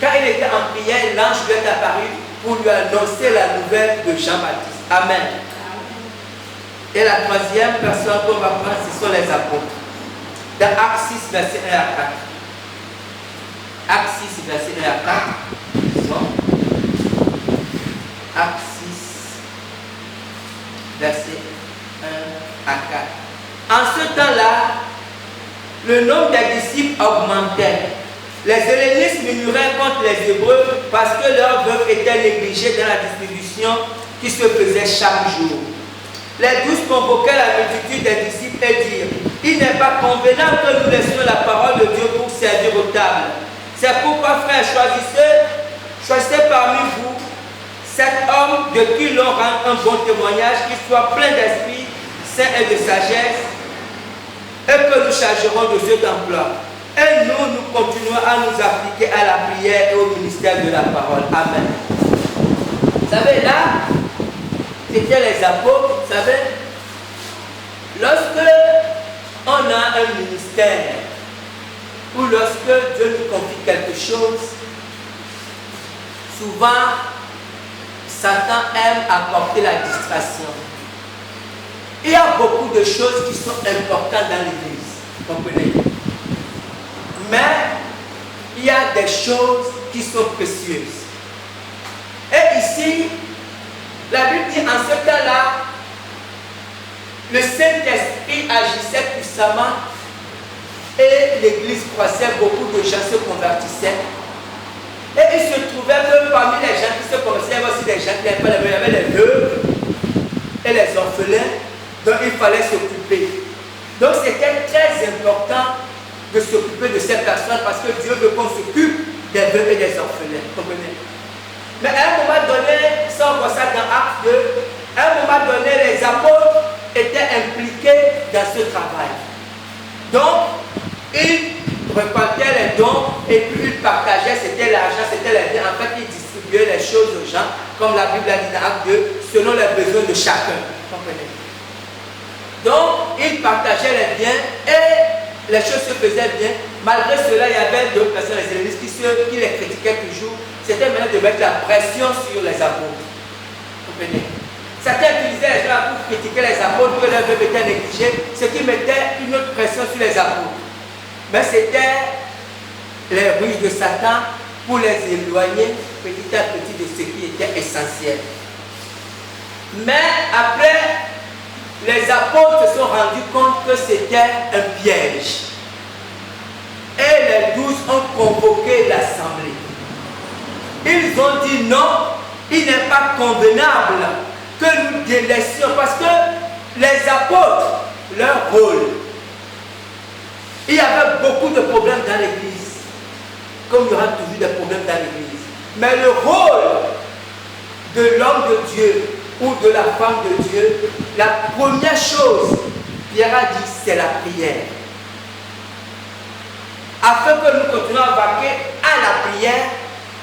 Quand il était en prière, l'ange lui est apparu pour lui annoncer la nouvelle de Jean-Baptiste. Amen. Et la troisième personne qu'on va prendre, ce sont les apôtres. Dans Actes 6, verset 1 à 4. Actes 6, verset 1 à 4. Actes 6, verset 1 à 4. En ce temps-là, le nombre des disciples augmentait. Les hellénistes murmuraient contre les Hébreux parce que leurs veuves étaient négligées dans la distribution qui se faisait chaque jour. Les 12 convoquaient la multitude des disciples et dirent: il n'est pas convenable que nous laissions la parole de Dieu pour servir aux tables. C'est pourquoi, frères, choisissez parmi vous cet homme de qui l'on rend un bon témoignage, qu'il soit plein d'esprit saint et de sagesse, et que nous chargerons de cet emploi. Et nous continuons à nous appliquer à la prière et au ministère de la parole. Amen. Vous savez, là, c'était les apôtres, vous savez, lorsque on a un ministère, ou lorsque Dieu nous confie quelque chose, souvent, Satan aime apporter la distraction. Il y a beaucoup de choses qui sont importantes dans l'église, vous comprenez? Mais il y a des choses qui sont précieuses. Et ici, la Bible dit en ce temps-là, le Saint-Esprit agissait puissamment et l'église croissait, beaucoup de gens se convertissaient. Et il se trouvait que parmi les gens qui se convertissaient, il y avait aussi des gens qui n'avaient pas les veuves, il y avait les veuves et les orphelins dont il fallait s'occuper. Donc c'était très important de s'occuper de ces personnes parce que Dieu veut qu'on s'occupe des veuves et des orphelins. Comprenez? Mais à un moment donné, ça on voit ça dans Actes 2, à un moment donné, les apôtres étaient impliqués dans ce travail. Donc, ils repartaient les dons et puis ils partageaient, c'était l'argent, c'était les biens. En fait, ils distribuaient les choses aux gens, comme la Bible a dit dans Actes 2, selon les besoins de chacun. Comprenez? Donc, ils partageaient les biens et les choses se faisaient bien. Malgré cela, il y avait d'autres personnes, les ennemis, qui les critiquaient toujours. C'était maintenant de mettre la pression sur les apôtres. Comprenez? Certains utilisaient les gens pour critiquer les apôtres, que leurs vœux étaient négligés, ce qui mettait une autre pression sur les apôtres. Mais c'était les ruses de Satan pour les éloigner petit à petit de ce qui était essentiel. Mais après, les apôtres se sont rendus compte que c'était un piège. Et les 12 ont convoqué l'assemblée. Ils ont dit non, il n'est pas convenable que nous délaissions, parce que les apôtres, leur rôle, il y avait beaucoup de problèmes dans l'église, comme il y aura toujours des problèmes dans l'église. Mais le rôle de l'homme de Dieu ou de la femme de Dieu, la première chose, Pierre a dit, c'est la prière. Afin que nous continuions à vaquer à la prière.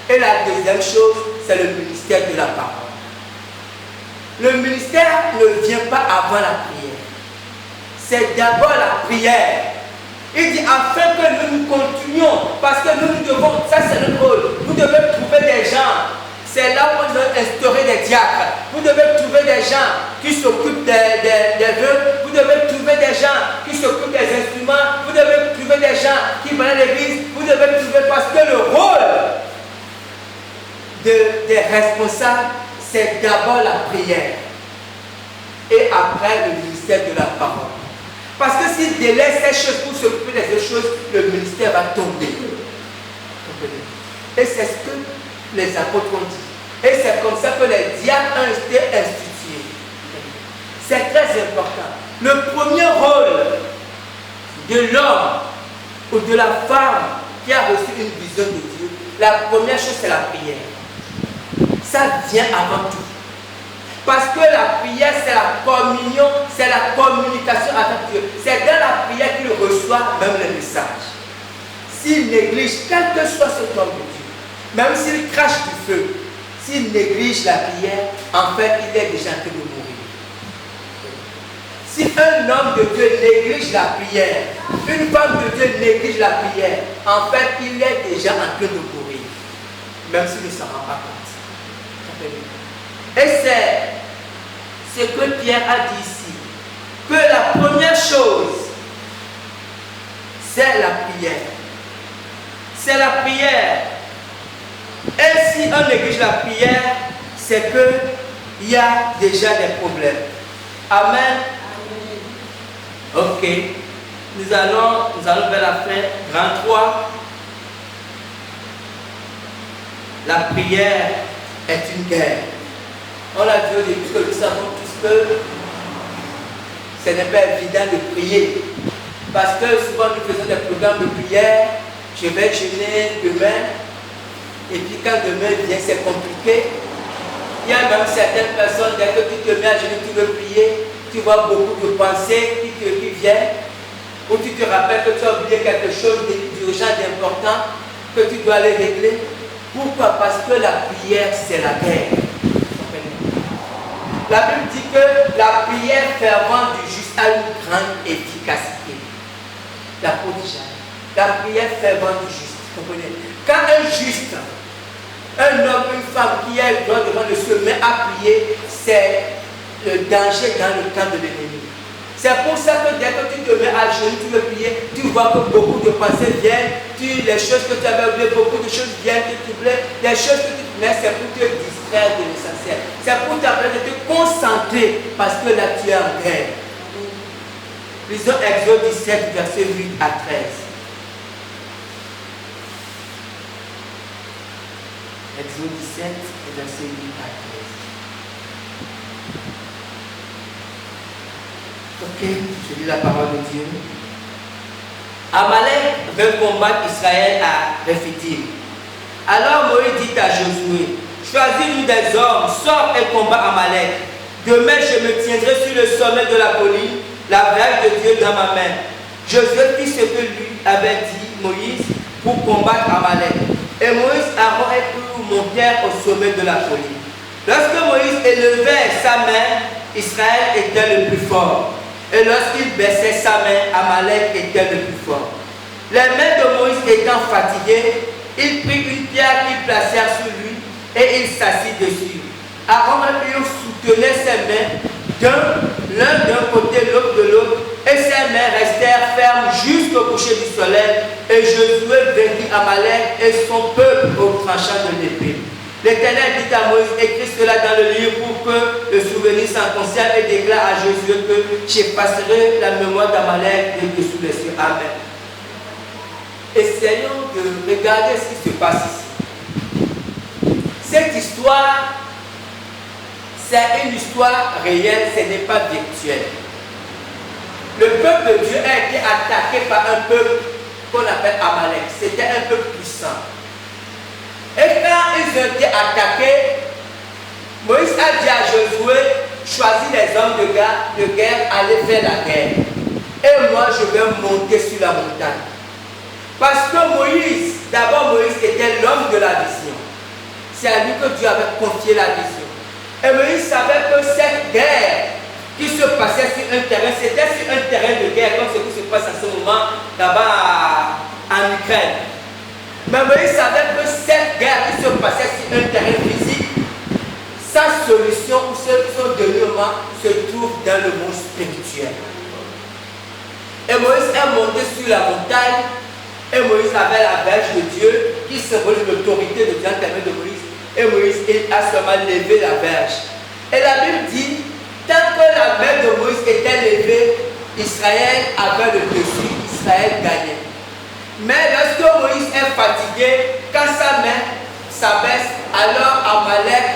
Et la deuxième chose, c'est le ministère de la parole. Le ministère ne vient pas avant la prière. C'est d'abord la prière. Il dit afin que nous continuions, parce que nous devons, ça c'est notre rôle, nous devons trouver des gens. C'est là où on doit instaurer des diacres. Vous devez trouver des gens qui s'occupent des vœux. Vous devez trouver des gens qui s'occupent des instruments. Vous devez trouver des gens qui vont à l'église. Vous devez trouver, parce que le rôle des responsables, c'est d'abord la prière et après le ministère de la parole. Parce que s'ils délaissent ces choses pour s'occuper des autres choses, le ministère va tomber. Et c'est ce que les apôtres ont dit. Et c'est comme ça que les diacres ont été institués. C'est très important. Le premier rôle de l'homme ou de la femme qui a reçu une vision de Dieu, la première chose, c'est la prière. Ça vient avant tout. Parce que la prière, c'est la communion, c'est la communication avec Dieu. C'est dans la prière qu'il reçoit même le message. S'il néglige, quel que soit cet homme de Dieu, même s'il crache du feu, s'il néglige la prière, en fait, il est déjà en train de mourir. Si un homme de Dieu néglige la prière, une femme de Dieu néglige la prière, en fait, il est déjà en train de mourir. Même s'il ne s'en rend pas compte. Et c'est ce que Pierre a dit ici, que la première chose, c'est la prière. C'est la prière. Et si on néglige la prière, c'est qu'il y a déjà des problèmes. Amen. Ok. Nous allons vers la fin. Grand 3. La prière est une guerre. On a dit au début que nous savons tous que ce n'est pas évident de prier. Parce que souvent nous faisons des programmes de prière. Je vais jeûner demain. Et puis quand demain vient, c'est compliqué. Il y a même certaines personnes, dès que tu te mets à genoux, tu veux prier, tu vois beaucoup de pensées qui viennent, ou tu te rappelles que tu as oublié quelque chose d'urgent, d'important, que tu dois aller régler. Pourquoi? Parce que la prière, c'est la guerre. La Bible dit que la prière fervente du juste a une grande efficacité. La prodigale. La prière fervente du juste. Comprenez? Quand un juste, un homme, une femme qui est droit devant le ciel met à prier, c'est le danger dans le camp de l'ennemi. C'est pour ça que dès que tu te mets à genoux, tu veux prier, tu vois que beaucoup de pensées viennent, les choses que tu avais oubliées, beaucoup de choses viennent te troubler, les choses que tu mets, c'est pour te distraire de l'essentiel. C'est pour t'appeler de te concentrer parce que là tu es en guerre. Lisons Exode 17, versets 8 à 13. Exode 17, verset 8 à 13. Ok, je lis la parole de Dieu. Amalek veut combattre Israël à Rephidim. Alors Moïse dit à Josué, choisis-nous des hommes, sors et combat Amalek. Demain je me tiendrai sur le sommet de la colline, la verge de Dieu dans ma main. Josué fit ce que lui avait dit Moïse pour combattre Amalek. Et Moïse, Aaron et Hur montèrent au sommet de la colline. Lorsque Moïse élevait sa main, Israël était le plus fort. Et lorsqu'il baissait sa main, Amalek était le plus fort. Les mains de Moïse étant fatiguées, il prit une pierre qu'il placèrent sur lui et il s'assit dessus. Aaron et Hur soutenaient ses mains l'un d'un côté, l'autre de l'autre, et ses mains restèrent fermes jusqu'au coucher du soleil. Et Josué vainquit Amalek et son peuple au tranchant de l'épée. L'Éternel dit à Moïse, écris cela dans le livre pour que le souvenir s'en conserve et déclare à Josué que j'effacerai la mémoire d'Amalek de dessous les cieux. Amen. Essayons de regarder ce qui se passe ici. Cette histoire, c'est une histoire réelle, ce n'est pas virtuel. Le peuple de Dieu a été attaqué par un peuple qu'on appelle Amalek. C'était un peuple puissant. Et quand ils ont été attaqués, Moïse a dit à Josué, choisis les hommes de guerre, allez faire la guerre. Et moi, je vais monter sur la montagne. Parce que Moïse, d'abord Moïse était l'homme de la vision. C'est à lui que Dieu avait confié la vision. Et Moïse savait que cette guerre qui se passait sur un terrain, c'était sur un terrain de guerre, comme ce qui se passe en ce moment là-bas en Ukraine. Mais Moïse savait que cette guerre qui se passait sur un terrain physique, sa solution ou son dénouement se trouve dans le monde spirituel. Et Moïse est monté sur la montagne, et Moïse avait la verge de Dieu qui symbolise l'autorité de Dieu en termes de Moïse. Et Moïse a seulement levé la verge. Et la Bible dit, tant que la main de Moïse était levée, Israël avait le dessus, Israël gagnait. Mais lorsque Moïse est fatigué, quand sa main s'abaisse, alors Amalek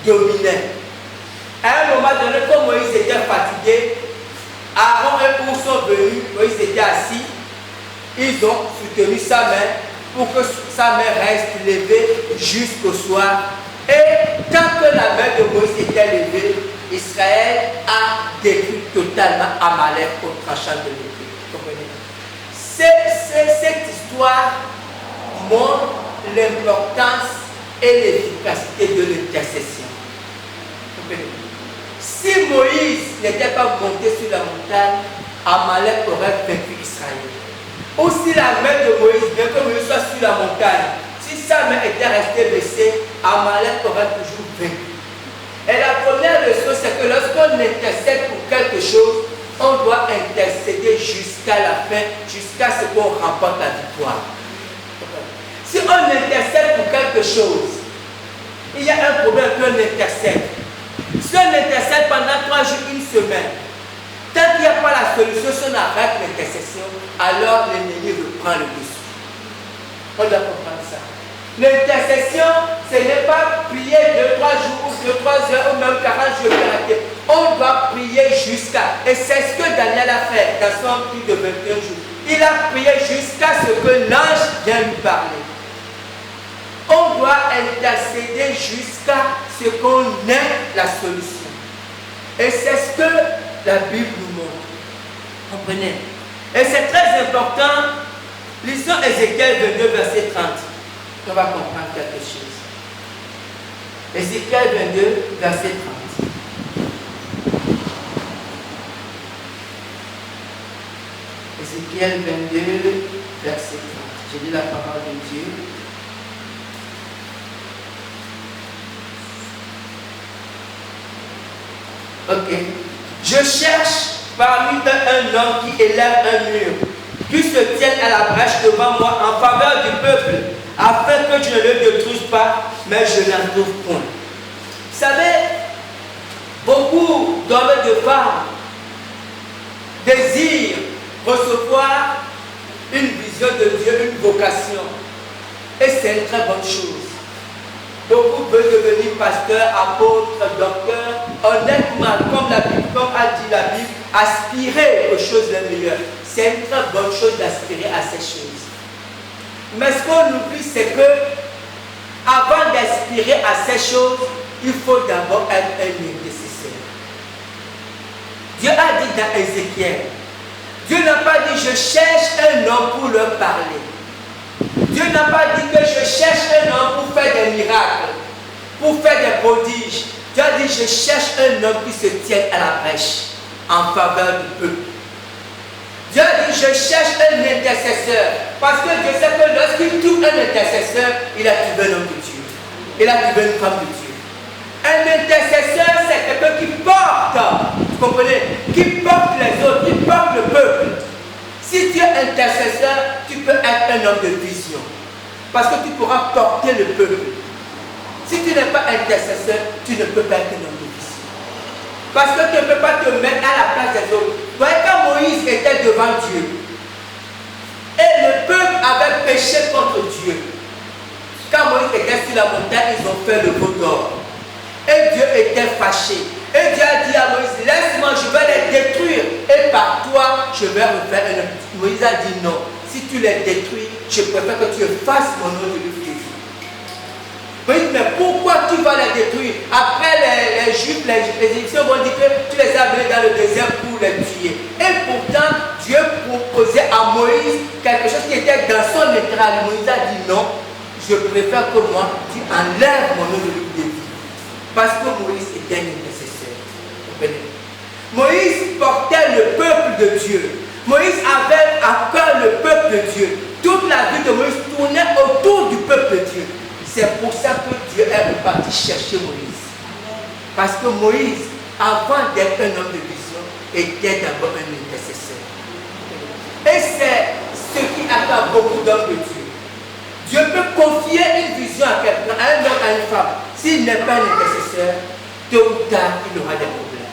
dominait. À un moment donné, quand Moïse était fatigué, Aaron et Hur sont venus, Moïse était assis, ils ont soutenu sa main pour que sa main reste levée jusqu'au soir. Et tant que la main de Moïse était levée, Israël a détruit totalement Amalek au tranchant de l'épée. Cette histoire montre l'importance et l'efficacité de l'intercession. Si Moïse n'était pas monté sur la montagne, Amalek aurait vaincu Israël. Ou si la main de Moïse, bien que Moïse soit sur la montagne, si sa main était restée baissée, Amalek aurait toujours vaincu. Et la première leçon, c'est que lorsqu'on intercède pour quelque chose, on doit intercéder jusqu'à la fin, jusqu'à ce qu'on remporte la victoire. Si on intercède pour quelque chose, il y a un problème qu'on intercède. Si on intercède pendant 3 jours, une semaine, tant qu'il n'y a pas la solution, si on arrête l'intercession, alors l'ennemi reprend le dessus. On doit comprendre ça. L'intercession, ce n'est pas prier 2-3 jours ou 2-3 heures ou même 40 jours. On doit prier jusqu'à. Et c'est ce que Daniel a fait dans son plus de 21 jours. Il a prié jusqu'à ce que l'ange vienne lui parler. On doit intercéder jusqu'à ce qu'on ait la solution. Et c'est ce que la Bible nous montre. Comprenez? Et c'est très important. Lisons Ézéchiel 22, verset 30. On va comprendre quelque chose. Ézéchiel 22, verset 30. Ézéchiel 22, verset 30. Je lis la parole de Dieu. Ok. Je cherche parmi eux un homme qui élève un mur, qui se tienne à la brèche devant moi en faveur du peuple, afin que je ne le détruise pas, mais je n'en trouve point. Vous savez, beaucoup d'hommes et de femmes désirent recevoir une vision de Dieu, une vocation. Et c'est une très bonne chose. Beaucoup veulent devenir pasteur, apôtre, docteur, honnêtement, comme a dit la Bible, aspirer aux choses les meilleures. C'est une très bonne chose d'aspirer à ces choses. Mais ce qu'on oublie, c'est que avant d'aspirer à ces choses, il faut d'abord être un intercesseur. Dieu a dit dans Ézéchiel, Dieu n'a pas dit je cherche un homme pour leur parler. Dieu n'a pas dit que je cherche un homme pour faire des miracles, pour faire des prodiges. Dieu a dit je cherche un homme qui se tienne à la brèche en faveur du peuple. Dieu a dit je cherche un intercesseur. Parce que Dieu sait que lorsqu'il trouve un intercesseur, il a trouvé un homme de Dieu. Il a trouvé une femme de Dieu. Un intercesseur, c'est quelqu'un qui porte, vous comprenez, qui porte les autres, qui porte le peuple. Si tu es intercesseur, tu peux être un homme de vision. Parce que tu pourras porter le peuple. Si tu n'es pas intercesseur, tu ne peux pas être un homme de vision. Parce que tu ne peux pas te mettre à la place des autres. Vous voyez, quand Moïse était devant Dieu, et le peuple avait péché contre Dieu. Quand Moïse était sur la montagne, ils ont fait le veau d'or. Et Dieu était fâché. Et Dieu a dit à Moïse, laisse-moi, je vais les détruire. Et par toi, je vais refaire un homme. Moïse a dit non. Si tu les détruis, je préfère que tu fasses mon nom de lui. Moïse, mais pourquoi tu vas les détruire? Après les Juifs, les Égyptiens vont dire que tu les as amenés dans le désert pour les tuer. Et pourtant, Dieu proposait à Moïse quelque chose qui était dans son intérêt. Moïse a dit non, je préfère que moi, tu enlèves mon nom de lui de vie. Parce que Moïse était un intercesseur. Moïse portait le peuple de Dieu. Moïse avait à cœur le peuple de Dieu. Toute la vie de Moïse tournait autour du peuple de Dieu. C'est pour ça que Dieu est reparti chercher Moïse. Parce que Moïse, avant d'être un homme de vision, était d'abord un intercesseur. Et c'est ce qui attend beaucoup d'hommes de Dieu. Dieu peut confier une vision à quelqu'un, à un homme, à une femme. S'il n'est pas un intercesseur, tôt ou tard, il aura des problèmes.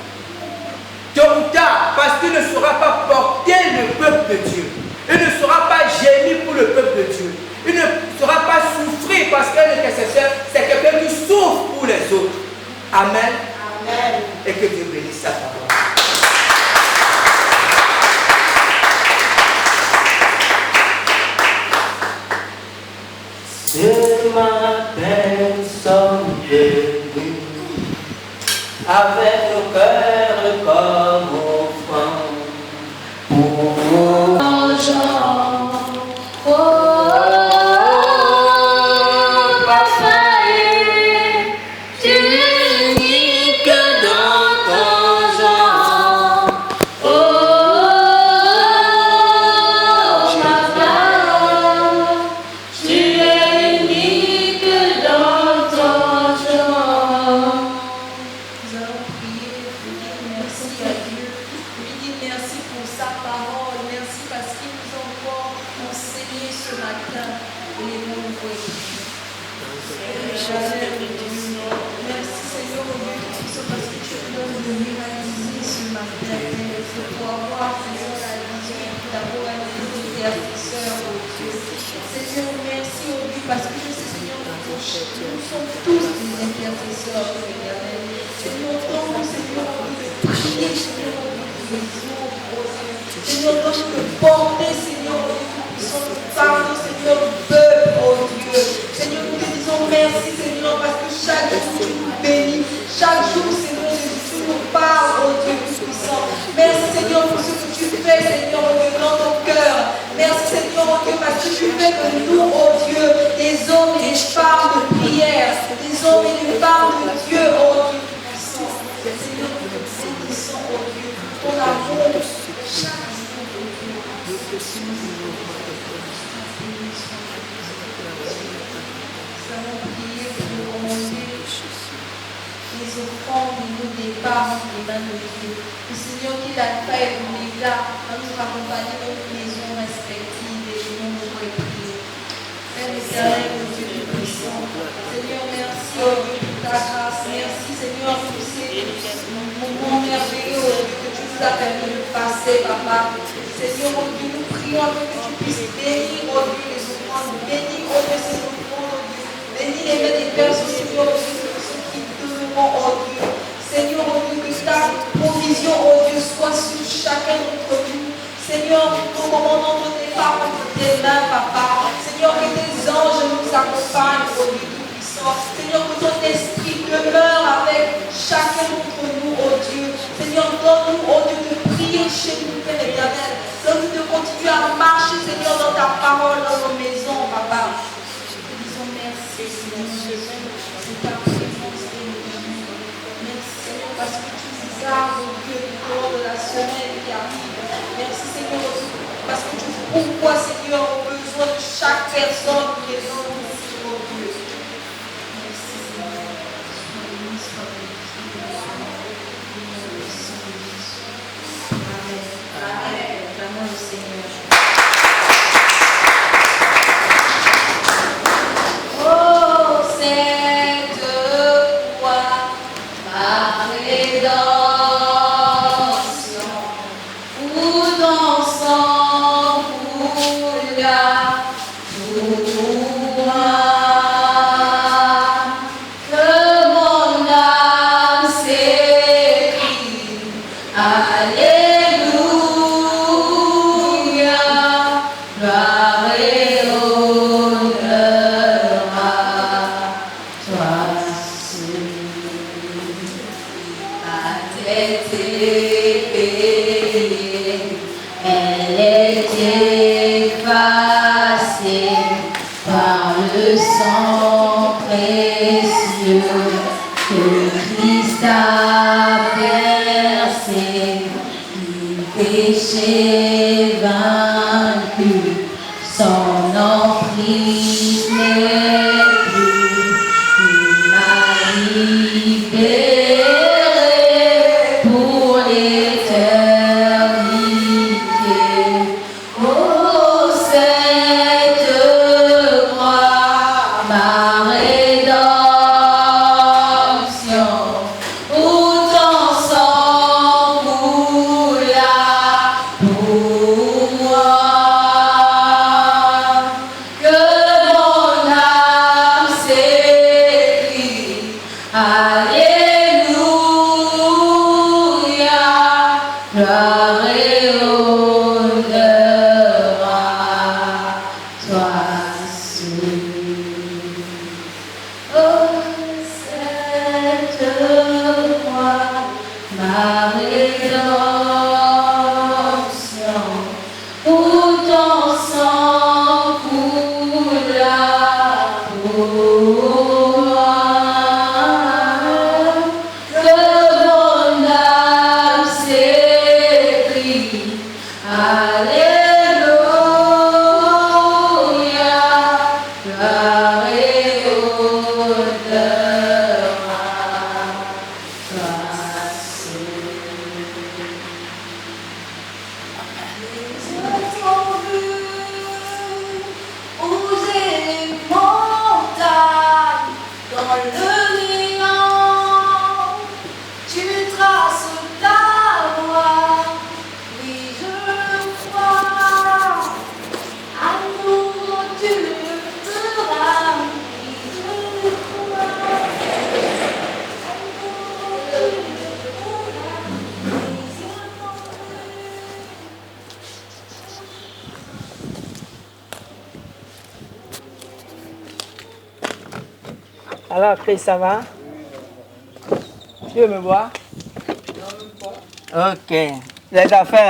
Tôt ou tard, parce qu'il ne saura pas porter le peuple de Dieu. Il ne saura pas gémir pour le peuple de Dieu. Il ne saura pas souffrir parce qu'un intercesseur, c'est quelqu'un qui souffre pour les autres. Amen. Amen. Et que Dieu bénisse sa parole. Ce matin, nous sommes venus avec nos cœurs comme offrande pour parce que je sais, Seigneur, nous sommes tous des intercesseurs, Seigneur. Seigneur, donne-nous, Seigneur, de prier, Seigneur, Seigneur, donne-nous de porter, Seigneur, nous puissions parler, Seigneur, peuple, oh Dieu. Seigneur, nous te disons Chaque jour, Seigneur Jésus, tu nous parles, oh Dieu Tout-Puissant. Merci, Seigneur, pour ce que tu fais, Seigneur, oh Dieu, dans nos cœurs. Merci, Seigneur, oh Dieu, parce que tu fais de nous, oh Dieu, des hommes et des femmes de prière, des hommes et des femmes de Dieu, oh Dieu Tout-Puissant. Seigneur, nous te bénissons, oh Dieu, ton amour chaque jour, oh Dieu. Nous allons prier pour commencer les offrandes et nos départs entre les mains de Dieu. Le Seigneur qui l'a fait pour les gars, va nous accompagner dans nos maisons respectives et nous nous prier. Père éternel, mon Dieu Tout-Puissant, Seigneur, merci oh Dieu pour ta grâce. Merci Seigneur pour ces moments merveilleux oh Dieu, que tu nous as permis de passer, Papa. Seigneur, oh Dieu, nous prions que tu puisses bénir oh Dieu les offrandes, bénir oh Dieu ces offrandes, oh Dieu. Bénis les mains des personnes, Seigneur, oh Dieu, ceux qui devront, oh Dieu. Seigneur, oh Dieu, que ta provision, oh Dieu, soit sur chacun d'entre nous. Seigneur, nous commandons notre départ entre tes mains, Papa. Seigneur, que tes anges nous accompagnent, oh Dieu Tout-Puissant. Seigneur, que ton esprit demeure avec chacun d'entre nous, oh Dieu. Seigneur, donne-nous, oh Dieu, de prier chez nous, Père éternel. Donne-nous de continuer à marcher, Seigneur, dans ta parole, dans nos maisons, Papa. Merci Seigneur, c'est ta présence bénie. Merci Seigneur parce que tu nous gardes au Dieu du corps de la semaine qui arrive. Merci Seigneur parce que tu pourquoi Seigneur au besoin de chaque personne présente ici au Dieu. Merci Seigneur. Sois béni, sois béni. Amen. Amen. Acclamons le Seigneur. Oh, cette croix, ma rédemption, où ton sang coula pour moi, que mon âme s'écrie, Alléluia, gloire et honneur à toi seul. A été payée, elle est effacée par le sang précieux que Christ a versé, du péché vaincu, son emprise n'est plus, il m'a libéré pour l'éternité. Oh, cette croix, ma rédemption, où ton sang coula pour moi, que mon âme s'écrie, Alléluia, gloire et honneur à toi seul. Oh, cette croix, ma rédemption, où ton sang coula pour moi, que mon âme s'écrie, Alléluia, gloire et honneur à toi seul. Les yeux t'ont vu, oser les montagnes, dans le néant, tu traces ta voie, oui je le crois, amour tu le feras, oui je le crois, amour tu le feras, oui je le crois. Alors, Chris, ça va? Tu veux me voir? Ok. Les affaires.